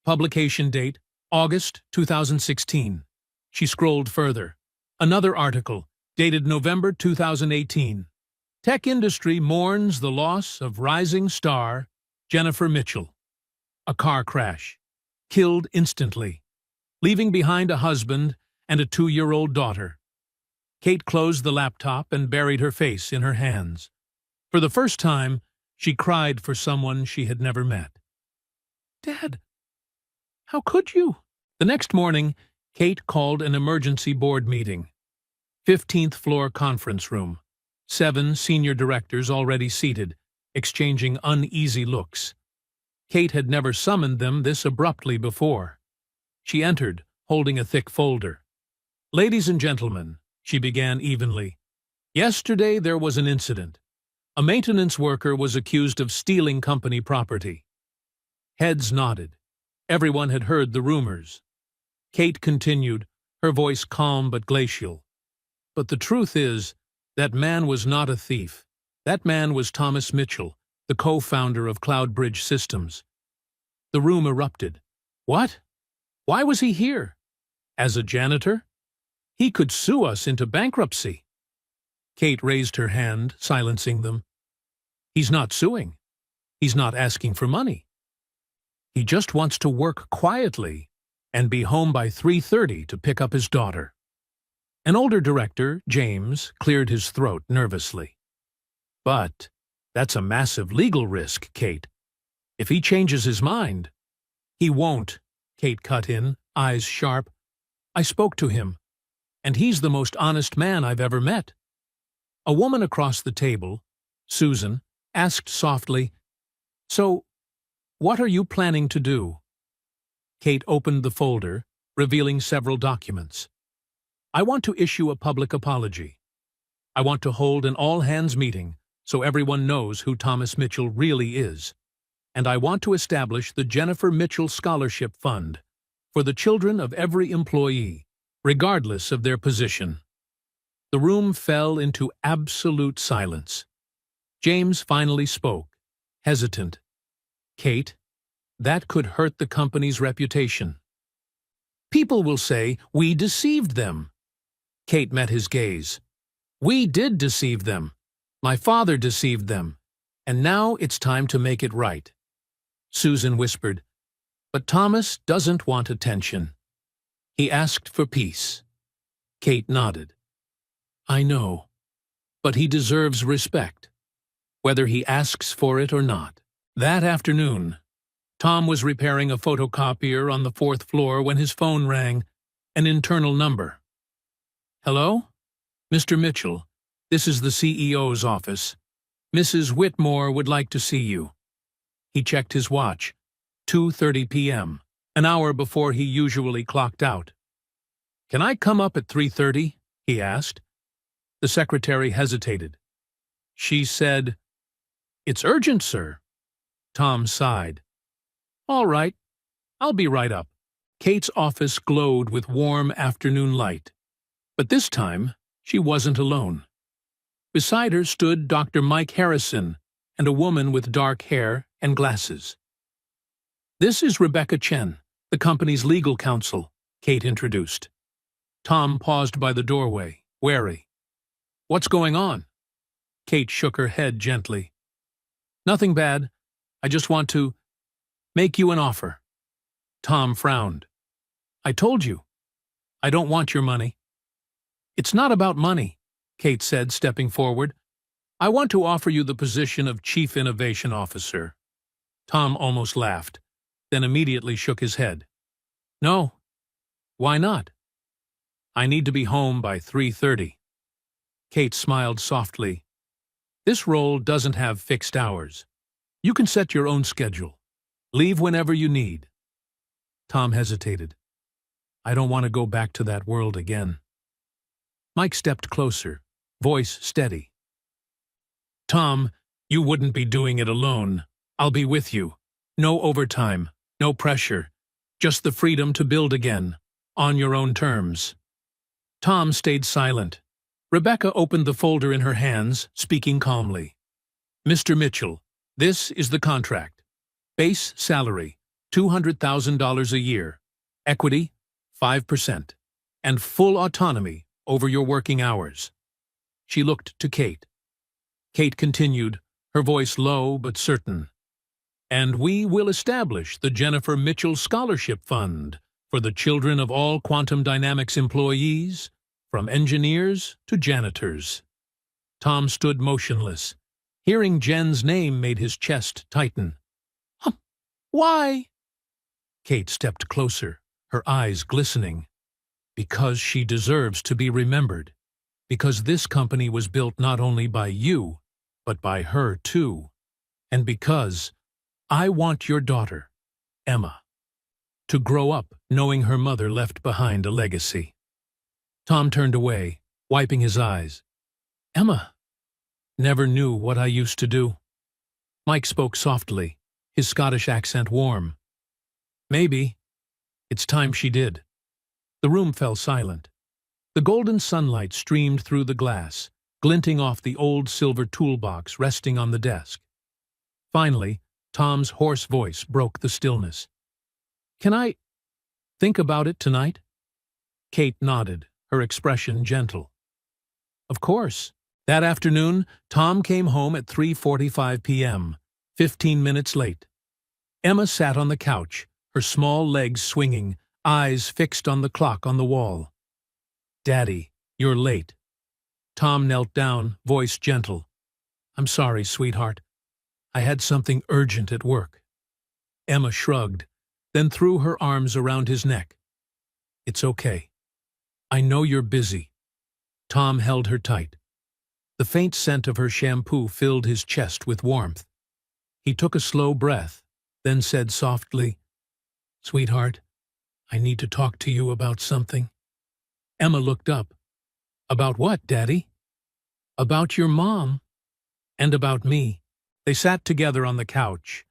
Publication date, August 2016. She scrolled further. Another article, dated November 2018. Tech industry mourns the loss of rising star Jennifer Mitchell. A car crash. Killed instantly, leaving behind a husband and a 2-year-old daughter. Kate closed the laptop and buried her face in her hands. For the first time, she cried for someone she had never met. Dad, how could you? The next morning, Kate called an emergency board meeting. 15th floor conference room. 7 senior directors already seated, exchanging uneasy looks. Kate had never summoned them this abruptly before. She entered, holding a thick folder. Ladies and gentlemen, she began evenly. Yesterday there was an incident. A maintenance worker was accused of stealing company property. Heads nodded. Everyone had heard the rumors. Kate continued, her voice calm but glacial. But the truth is, that man was not a thief. That man was Thomas Mitchell, the co-founder of Cloudbridge Systems. The room erupted. What? Why was he here? As a janitor? He could sue us into bankruptcy. Kate raised her hand, silencing them. He's not suing. He's not asking for money. He just wants to work quietly and be home by 3:30 to pick up his daughter. An older director, James, cleared his throat nervously. But that's a massive legal risk, Kate. If he changes his mind. He won't, Kate cut in, eyes sharp. I spoke to him, and he's the most honest man I've ever met. A woman across the table, Susan, asked softly, So, what are you planning to do? Kate opened the folder, revealing several documents. I want to issue a public apology. I want to hold an all-hands meeting so everyone knows who Thomas Mitchell really is. And I want to establish the Jennifer Mitchell Scholarship Fund for the children of every employee, regardless of their position. The room fell into absolute silence. James finally spoke, hesitant. Kate, that could hurt the company's reputation. People will say we deceived them. Kate met his gaze. We did deceive them. My father deceived them. And now it's time to make it right. Susan whispered, But Thomas doesn't want attention. He asked for peace. Kate nodded. I know, but he deserves respect, whether he asks for it or not. That afternoon, Tom was repairing a photocopier on the 4th floor when his phone rang, an internal number. Hello? Mr. Mitchell, this is the CEO's office. Mrs. Whitmore would like to see you. He checked his watch. 2:30 p.m., an hour before he usually clocked out. Can I come up at 3:30? He asked. The secretary hesitated. She said, It's urgent, sir. Tom sighed. All right, I'll be right up. Kate's office glowed with warm afternoon light. But this time, she wasn't alone. Beside her stood Dr. Mike Harrison and a woman with dark hair and glasses. This is Rebecca Chen, the company's legal counsel, Kate introduced. Tom paused by the doorway, wary. What's going on? Kate shook her head gently. Nothing bad. I just want to make you an offer. Tom frowned. I told you. I don't want your money. It's not about money, Kate said, stepping forward. I want to offer you the position of Chief Innovation Officer. Tom almost laughed. then immediately shook his head. No. Why not? I need to be home by 3:30. Kate smiled softly. This role doesn't have fixed hours. You can set your own schedule. Leave whenever you need. Tom hesitated. I don't want to go back to that world again. Mike stepped closer, voice steady. Tom, you wouldn't be doing it alone. I'll be with you. No overtime, no pressure. Just the freedom to build again, on your own terms. Tom stayed silent. Rebecca opened the folder in her hands, speaking calmly. Mr. Mitchell, this is the contract. Base salary, $200,000 a year. Equity, 5%. And full autonomy over your working hours. She looked to Kate. Kate continued, her voice low but certain. And we will establish the Jennifer Mitchell Scholarship Fund for the children of all quantum dynamics employees, from engineers to janitors. Tom stood motionless. Hearing Jen's name made his chest tighten. Why? Kate stepped closer, her eyes glistening. Because she deserves to be remembered. Because this company was built not only by you, but by her too. And because I want your daughter, Emma, to grow up knowing her mother left behind a legacy. Tom turned away, wiping his eyes. Emma never knew what I used to do. Mike spoke softly, his Scottish accent warm. Maybe it's time she did. The room fell silent. The golden sunlight streamed through the glass, glinting off the old silver toolbox resting on the desk. Finally, Tom's hoarse voice broke the stillness. Can I think about it tonight? Kate nodded, her expression gentle. Of course. That afternoon, Tom came home at 3:45 p.m., 15 minutes late. Emma sat on the couch, her small legs swinging, eyes fixed on the clock on the wall. Daddy, you're late. Tom knelt down, voice gentle. I'm sorry, sweetheart. I had something urgent at work. Emma shrugged, then threw her arms around his neck. It's okay. I know you're busy. Tom held her tight. The faint scent of her shampoo filled his chest with warmth. He took a slow breath, then said softly, Sweetheart, I need to talk to you about something. Emma looked up. About what, Daddy? About your mom. And about me. They sat together on the couch.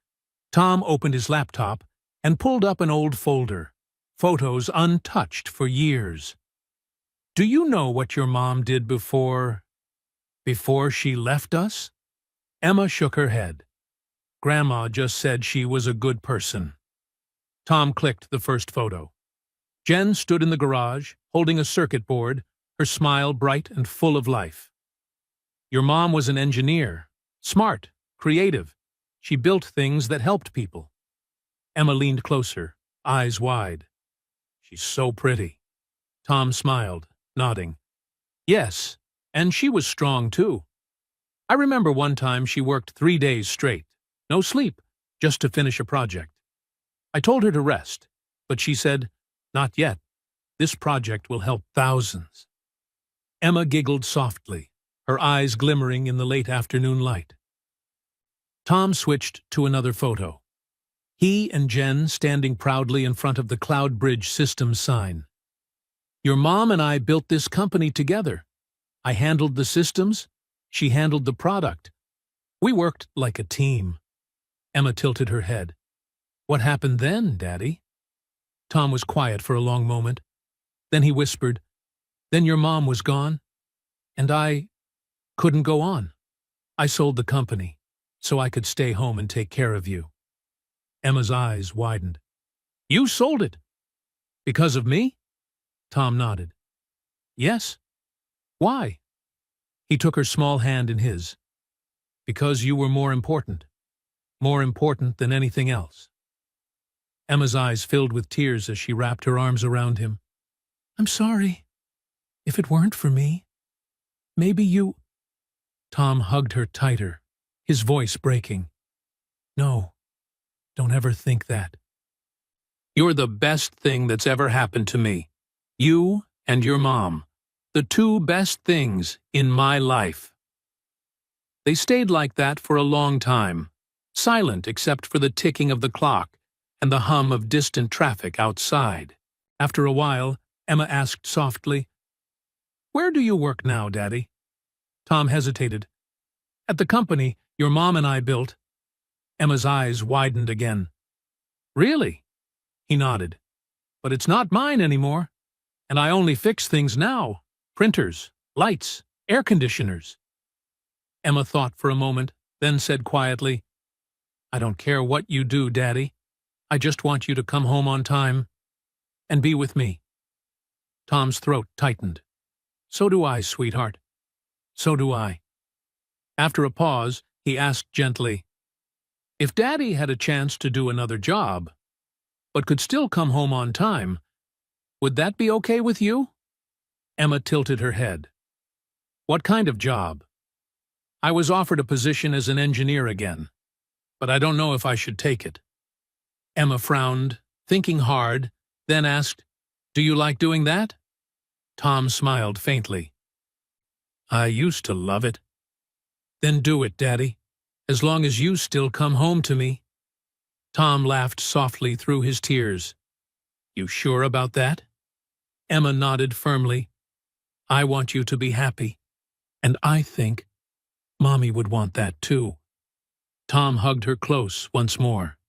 Tom opened his laptop and pulled up an old folder, photos untouched for years. Do you know what your mom did before she left us? Emma shook her head. Grandma just said she was a good person. Tom clicked the first photo. Jen stood in the garage, holding a circuit board, her smile bright and full of life. Your mom was an engineer, smart, creative. She built things that helped people. Emma leaned closer, eyes wide. She's so pretty. Tom smiled, nodding. Yes, and she was strong too. I remember one time she worked 3 days straight. No sleep, just to finish a project. I told her to rest, but she said, Not yet. This project will help thousands. Emma giggled softly, her eyes glimmering in the late afternoon light. Tom switched to another photo. He and Jen standing proudly in front of the Cloud Bridge Systems sign. Your mom and I built this company together. I handled the systems, she handled the product. We worked like a team. Emma tilted her head. What happened then, Daddy? Tom was quiet for a long moment. Then he whispered, Then your mom was gone, and I couldn't go on. I sold the company, so I could stay home and take care of you. Emma's eyes widened. You sold it? Because of me? Tom nodded. Yes. Why? He took her small hand in his. Because you were more important than anything else. Emma's eyes filled with tears as she wrapped her arms around him. I'm sorry. If it weren't for me, maybe you... Tom hugged her tighter, his voice breaking. No, don't ever think that. You're the best thing that's ever happened to me. You and your mom. The two best things in my life." They stayed like that for a long time, silent except for the ticking of the clock and the hum of distant traffic outside. After a while, Emma asked softly, "Where do you work now, Daddy?" Tom hesitated. "At the company your mom and I built." Emma's eyes widened again. "Really?" He nodded. "But it's not mine anymore. And I only fix things now. Printers, lights, air conditioners." Emma thought for a moment, then said quietly, "I don't care what you do, Daddy. I just want you to come home on time and be with me." Tom's throat tightened. "So do I, sweetheart. So do I." After a pause, he asked gently, "If Daddy had a chance to do another job, but could still come home on time, would that be okay with you?" Emma tilted her head. "What kind of job?" "I was offered a position as an engineer again, but I don't know if I should take it." Emma frowned, thinking hard, then asked, "Do you like doing that?" Tom smiled faintly. "I used to love it." "Then do it, Daddy, as long as you still come home to me." Tom laughed softly through his tears. "You sure about that?" Emma nodded firmly. "I want you to be happy, and I think Mommy would want that too." Tom hugged her close once more.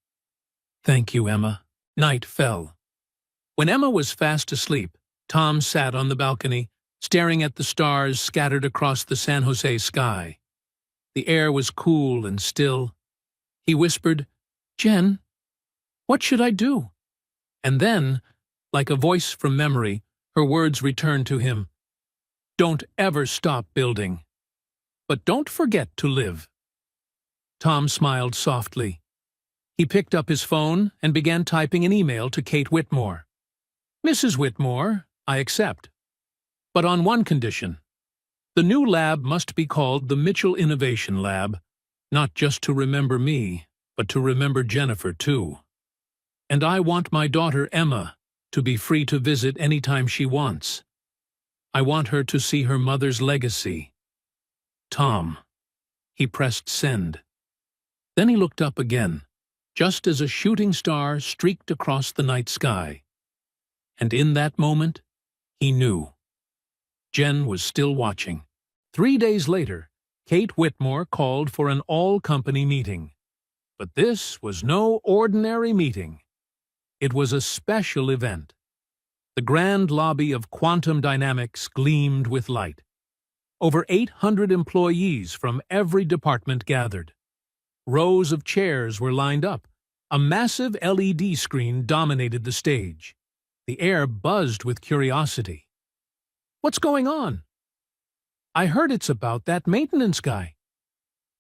"Thank you, Emma." Night fell. When Emma was fast asleep, Tom sat on the balcony, staring at the stars scattered across the San Jose sky. The air was cool and still. He whispered, "Jen, what should I do?" And then, like a voice from memory, her words returned to him. "Don't ever stop building. But don't forget to live." Tom smiled softly. He picked up his phone and began typing an email to Kate Whitmore. "Mrs. Whitmore, I accept. But on one condition. The new lab must be called the Mitchell Innovation Lab, not just to remember me, but to remember Jennifer too. And I want my daughter Emma to be free to visit anytime she wants. I want her to see her mother's legacy. Tom." He pressed send. Then he looked up again, just as a shooting star streaked across the night sky. And in that moment, he knew. Jen was still watching. 3 days later, Kate Whitmore called for an all-company meeting. But this was no ordinary meeting. It was a special event. The grand lobby of Quantum Dynamics gleamed with light. Over 800 employees from every department gathered. Rows of chairs were lined up. A massive LED screen dominated the stage. The air buzzed with curiosity. "What's going on?" "I heard it's about that maintenance guy."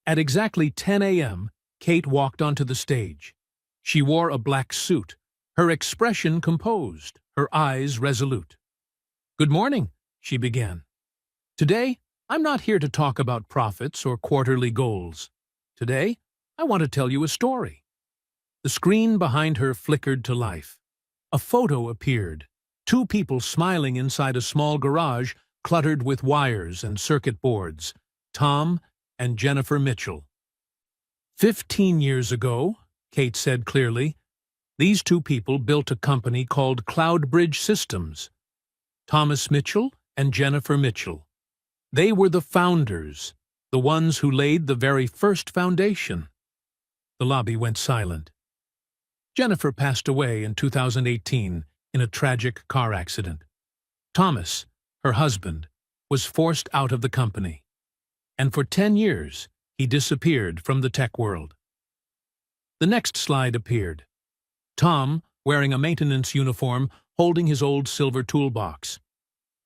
At exactly 10 a.m., Kate walked onto the stage. She wore a black suit, her expression composed, her eyes resolute. "Good morning," she began. "Today, I'm not here to talk about profits or quarterly goals. Today, I want to tell you a story." The screen behind her flickered to life. A photo appeared. 2 people smiling inside a small garage cluttered with wires and circuit boards. Tom and Jennifer Mitchell. 15 years ago, Kate said clearly, these 2 people built a company called Cloudbridge Systems. Thomas Mitchell and Jennifer Mitchell. They were the founders, the ones who laid the very first foundation. The lobby went silent. Jennifer passed away in 2018 in a tragic car accident. Thomas, her husband, was forced out of the company. And for 10 years, he disappeared from the tech world. The next slide appeared. Tom, wearing a maintenance uniform, holding his old silver toolbox.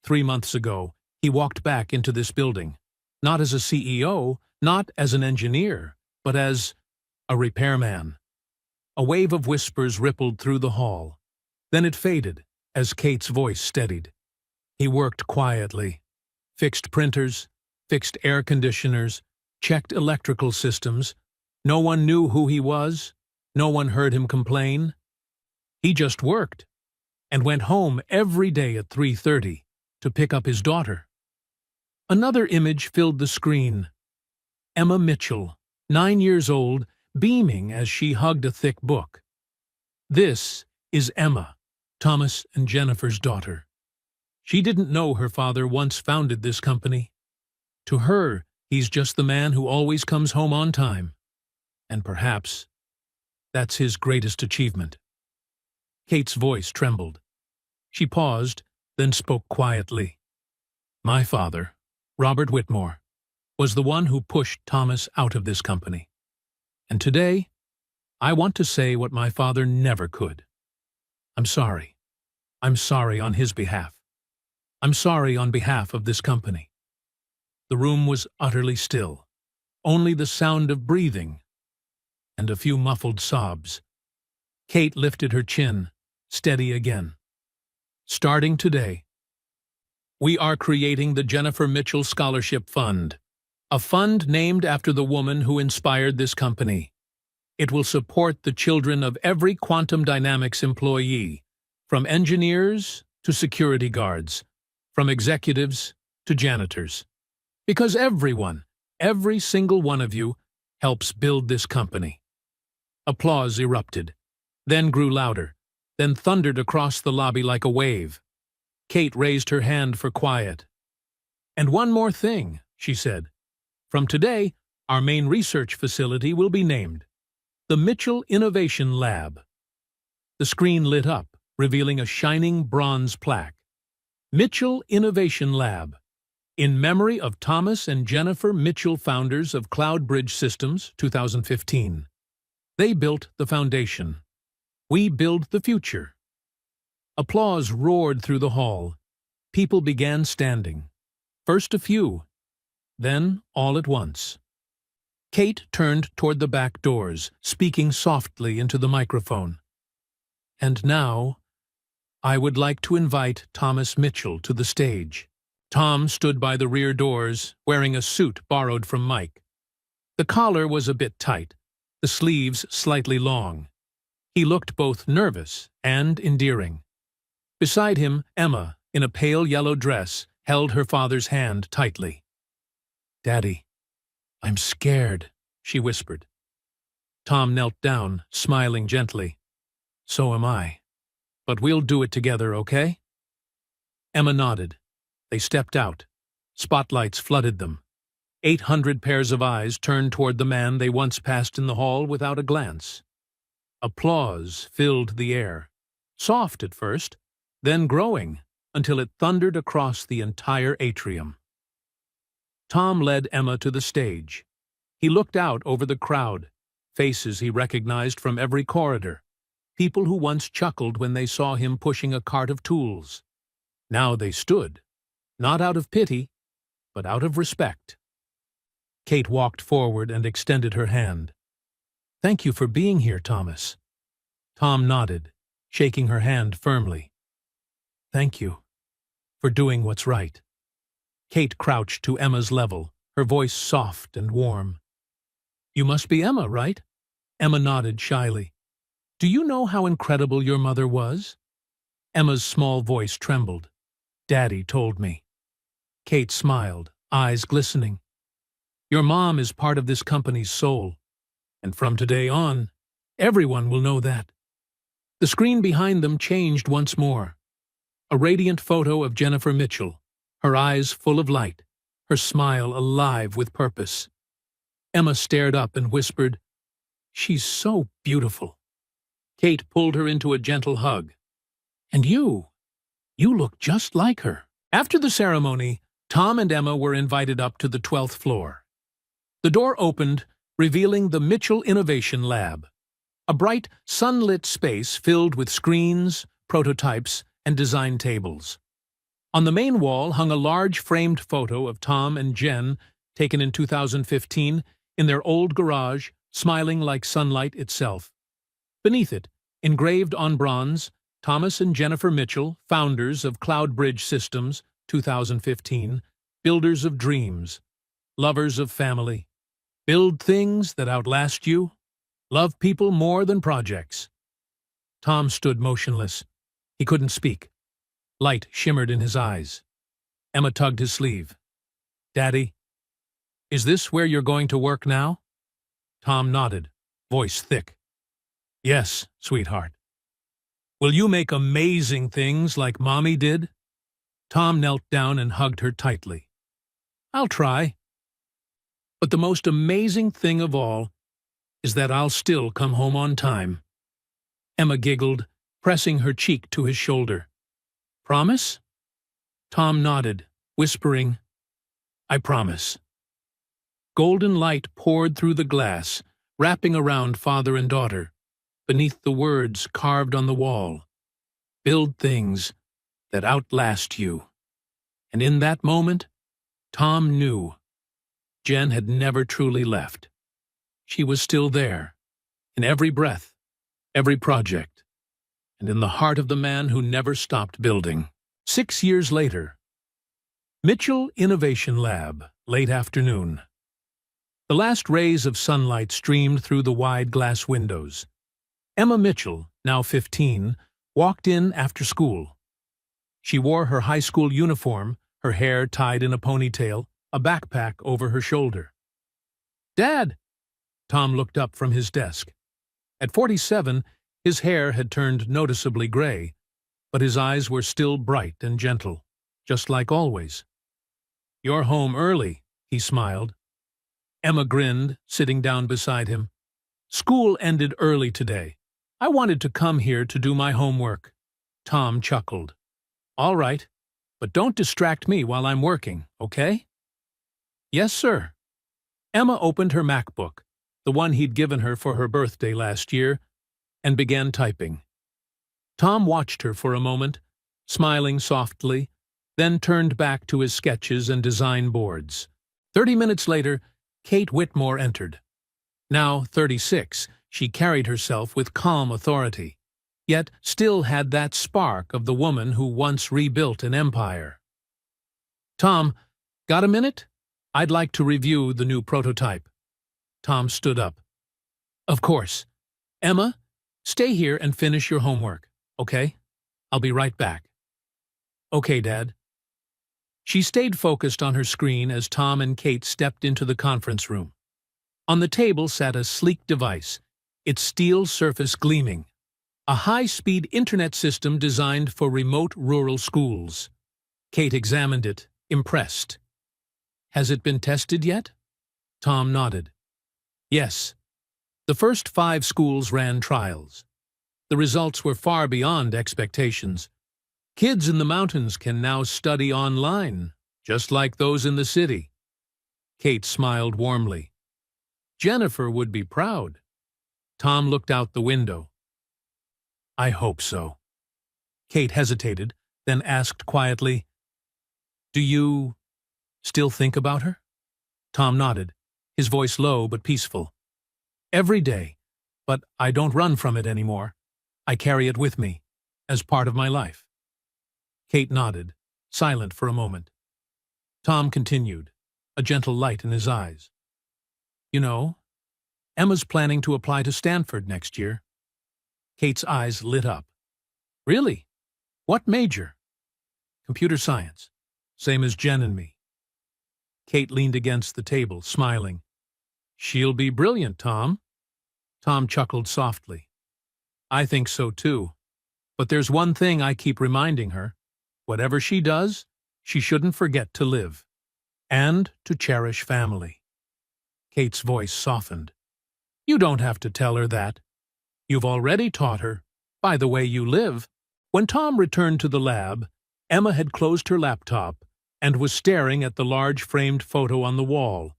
3 months ago, he walked back into this building, not as a CEO, not as an engineer, but as a repairman. A wave of whispers rippled through the hall. Then it faded as Kate's voice steadied. He worked quietly, fixed printers, fixed air conditioners, checked electrical systems. No one knew who he was. No one heard him complain. He just worked and went home every day at 3:30 to pick up his daughter. Another image filled the screen. Emma Mitchell, 9 years old, beaming as she hugged a thick book. This is Emma, Thomas and Jennifer's daughter. She didn't know her father once founded this company. To her, he's just the man who always comes home on time. And perhaps that's his greatest achievement. Kate's voice trembled. She paused, then spoke quietly. My father, Robert Whitmore, was the one who pushed Thomas out of this company. And today, I want to say what my father never could. I'm sorry. I'm sorry on his behalf. I'm sorry on behalf of this company. The room was utterly still, only the sound of breathing and a few muffled sobs. Kate lifted her chin, steady again. Starting today, we are creating the Jennifer Mitchell Scholarship Fund, a fund named after the woman who inspired this company. It will support the children of every quantum dynamics employee, from engineers to security guards, from executives to janitors. Because everyone, every single one of you, helps build this company. Applause erupted, then grew louder, then thundered across the lobby like a wave. Kate raised her hand for quiet. And one more thing, she said. From today, our main research facility will be named the Mitchell Innovation Lab. The screen lit up, revealing a shining bronze plaque. Mitchell Innovation Lab, in memory of Thomas and Jennifer Mitchell, founders of Cloud Bridge Systems, 2015. They built the foundation. We build the future. Applause roared through the hall. People began standing. First a few, then all at once. Kate turned toward the back doors, speaking softly into the microphone. And now, I would like to invite Thomas Mitchell to the stage. Tom stood by the rear doors, wearing a suit borrowed from Mike. The collar was a bit tight, the sleeves slightly long. He looked both nervous and endearing. Beside him, Emma, in a pale yellow dress, held her father's hand tightly. Daddy, I'm scared, she whispered. Tom knelt down, smiling gently. So am I. But we'll do it together, okay? Emma nodded. They stepped out. Spotlights flooded them. 800 pairs of eyes turned toward the man they once passed in the hall without a glance. Applause filled the air, soft at first, then growing until it thundered across the entire atrium. Tom led Emma to the stage. He looked out over the crowd, faces he recognized from every corridor, people who once chuckled when they saw him pushing a cart of tools. Now they stood, not out of pity, but out of respect. Kate walked forward and extended her hand. Thank you for being here, Thomas. Tom nodded, shaking her hand firmly. Thank you for doing what's right. Kate crouched to Emma's level, her voice soft and warm. You must be Emma, right? Emma nodded shyly. Do you know how incredible your mother was? Emma's small voice trembled. Daddy told me. Kate smiled, eyes glistening. Your mom is part of this company's soul, and from today on, everyone will know that. The screen behind them changed once more. A radiant photo of Jennifer Mitchell, her eyes full of light, her smile alive with purpose. Emma stared up and whispered, She's so beautiful. Kate pulled her into a gentle hug. And you look just like her. After the ceremony, Tom and Emma were invited up to the 12th floor. The door opened, revealing the Mitchell Innovation Lab, a bright, sunlit space filled with screens, prototypes, and design tables. On the main wall hung a large framed photo of Tom and Jen, taken in 2015, in their old garage, smiling like sunlight itself. Beneath it, engraved on bronze, Thomas and Jennifer Mitchell, founders of Cloud Bridge Systems, 2015, builders of dreams, lovers of family. Build things that outlast you. Love people more than projects. Tom stood motionless. He couldn't speak. Light shimmered in his eyes. Emma tugged his sleeve. "Daddy, is this where you're going to work now?" Tom nodded, voice thick. "Yes, sweetheart." "Will you make amazing things like Mommy did?" Tom knelt down and hugged her tightly. "I'll try. But the most amazing thing of all is that I'll still come home on time." Emma giggled, pressing her cheek to his shoulder. "Promise?" Tom nodded, whispering, "I promise." Golden light poured through the glass, wrapping around father and daughter, beneath the words carved on the wall, "Build things that outlast you." And in that moment, Tom knew Jen had never truly left. She was still there, in every breath, every project, and in the heart of the man who never stopped building. 6 years later, Mitchell Innovation Lab, late afternoon. The last rays of sunlight streamed through the wide glass windows. Emma Mitchell, now 15, walked in after school. She wore her high school uniform, her hair tied in a ponytail, a backpack over her shoulder. "Dad!" Tom looked up from his desk. At 47, his hair had turned noticeably gray, but his eyes were still bright and gentle, just like always. "You're home early," he smiled. Emma grinned, sitting down beside him. "School ended early today. I wanted to come here to do my homework." Tom chuckled. "All right, but don't distract me while I'm working, okay?" "Yes, sir." Emma opened her MacBook, the one he'd given her for her birthday last year, and began typing. Tom watched her for a moment, smiling softly, then turned back to his sketches and design boards. 30 minutes later, Kate Whitmore entered. Now 36, she carried herself with calm authority, yet still had that spark of the woman who once rebuilt an empire. "Tom, got a minute? I'd like to review the new prototype." Tom stood up. "Of course. Emma, stay here and finish your homework, okay? I'll be right back." "Okay, Dad." She stayed focused on her screen as Tom and Kate stepped into the conference room. On the table sat a sleek device, its steel surface gleaming. A high-speed internet system designed for remote rural schools. Kate examined it, impressed. "Has it been tested yet?" Tom nodded. "Yes. The first 5 schools ran trials. The results were far beyond expectations. Kids in the mountains can now study online, just like those in the city." Kate smiled warmly. "Jennifer would be proud." Tom looked out the window. "I hope so." Kate hesitated, then asked quietly, "Do you still think about her?" Tom nodded, his voice low but peaceful. "Every day, but I don't run from it anymore. I carry it with me, as part of my life." Kate nodded, silent for a moment. Tom continued, a gentle light in his eyes. "You know, Emma's planning to apply to Stanford next year." Kate's eyes lit up. "Really? What major?" "Computer science, same as Jen and me." Kate leaned against the table, smiling. "She'll be brilliant, Tom." Tom chuckled softly. "I think so too. But there's one thing I keep reminding her. Whatever she does, she shouldn't forget to live. And to cherish family." Kate's voice softened. "You don't have to tell her that. You've already taught her, by the way you live." When Tom returned to the lab, Emma had closed her laptop and was staring at the large framed photo on the wall.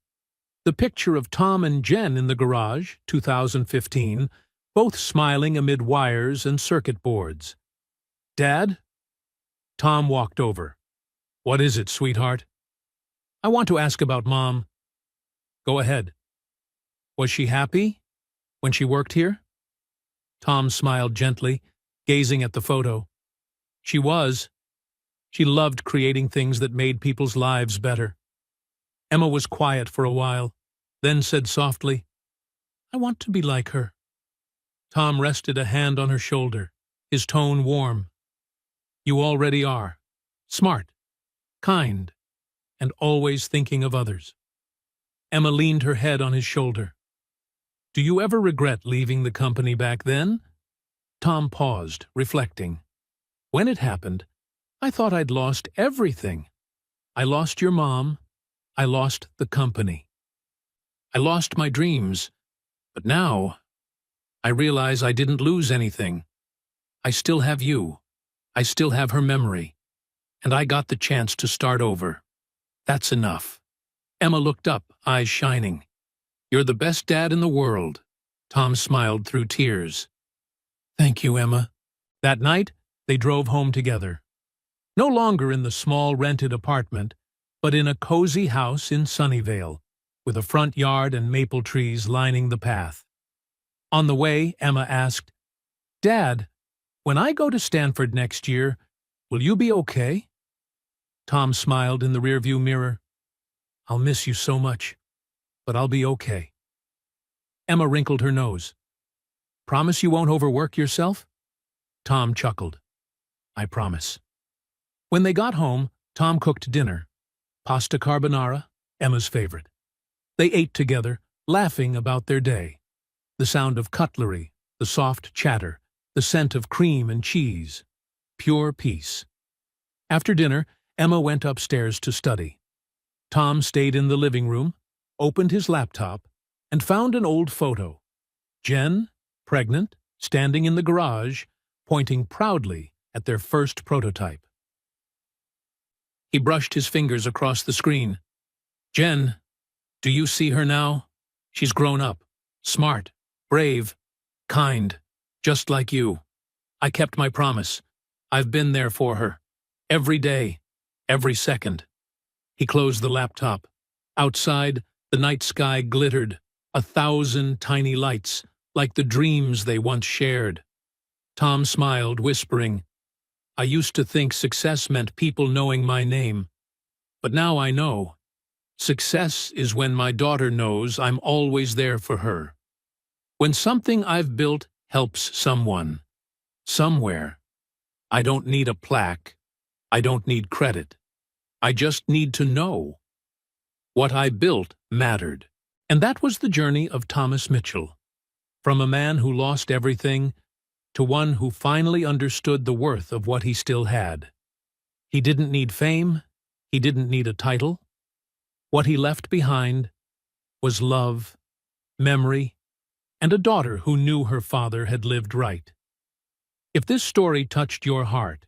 The picture of Tom and Jen in the garage, 2015, both smiling amid wires and circuit boards. "Dad?" Tom walked over. "What is it, sweetheart?" "I want to ask about Mom." "Go ahead." "Was she happy when she worked here?" Tom smiled gently, gazing at the photo. "She was. She loved creating things that made people's lives better." Emma was quiet for a while, then said softly, "I want to be like her." Tom rested a hand on her shoulder, his tone warm. You already are. Smart, kind, and always thinking of others. Emma leaned her head on his shoulder. Do you ever regret leaving the company back then? Tom paused, reflecting. When it happened, I thought I'd lost everything. I lost your mom. I lost the company. I lost my dreams. But now, I realize I didn't lose anything. I still have you. I still have her memory. And I got the chance to start over. That's enough. Emma looked up, eyes shining. You're the best dad in the world. Tom smiled through tears. Thank you, Emma. That night, they drove home together. No longer in the small rented apartment, but in a cozy house in Sunnyvale, with a front yard and maple trees lining the path. On the way, Emma asked, Dad, when I go to Stanford next year, will you be okay? Tom smiled in the rearview mirror. I'll miss you so much, but I'll be okay. Emma wrinkled her nose. Promise you won't overwork yourself? Tom chuckled. I promise. When they got home, Tom cooked dinner. Pasta carbonara, Emma's favorite. They ate together, laughing about their day. The sound of cutlery, the soft chatter, the scent of cream and cheese. Pure peace. After dinner, Emma went upstairs to study. Tom stayed in the living room, opened his laptop, and found an old photo. Jen, pregnant, standing in the garage, pointing proudly at their first prototype. He brushed his fingers across the screen. Jen, do you see her now? She's grown up, smart, brave, kind, just like you. I kept my promise. I've been there for her. Every day, every second. He closed the laptop. Outside, the night sky glittered, 1,000 tiny lights, like the dreams they once shared. Tom smiled, whispering, I used to think success meant people knowing my name. But now I know. Success is when my daughter knows I'm always there for her. When something I've built helps someone, somewhere. I don't need a plaque. I don't need credit. I just need to know. What I built mattered. And that was the journey of Thomas Mitchell. From a man who lost everything to one who finally understood the worth of what he still had. He didn't need fame. He didn't need a title. What he left behind was love, memory, and a daughter who knew her father had lived right. If this story touched your heart,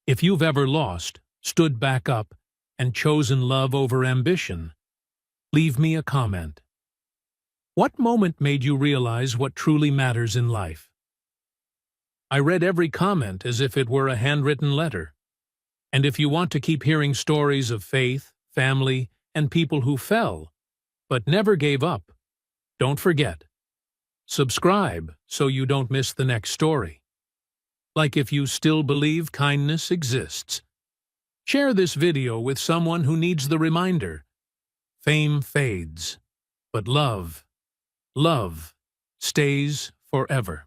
if you've ever lost, stood back up, and chosen love over ambition, leave me a comment. What moment made you realize what truly matters in life? I read every comment as if it were a handwritten letter. And if you want to keep hearing stories of faith, family, and people who fell, but never gave up, don't forget. Subscribe so you don't miss the next story. Like if you still believe kindness exists. Share this video with someone who needs the reminder. Fame fades, but love stays forever.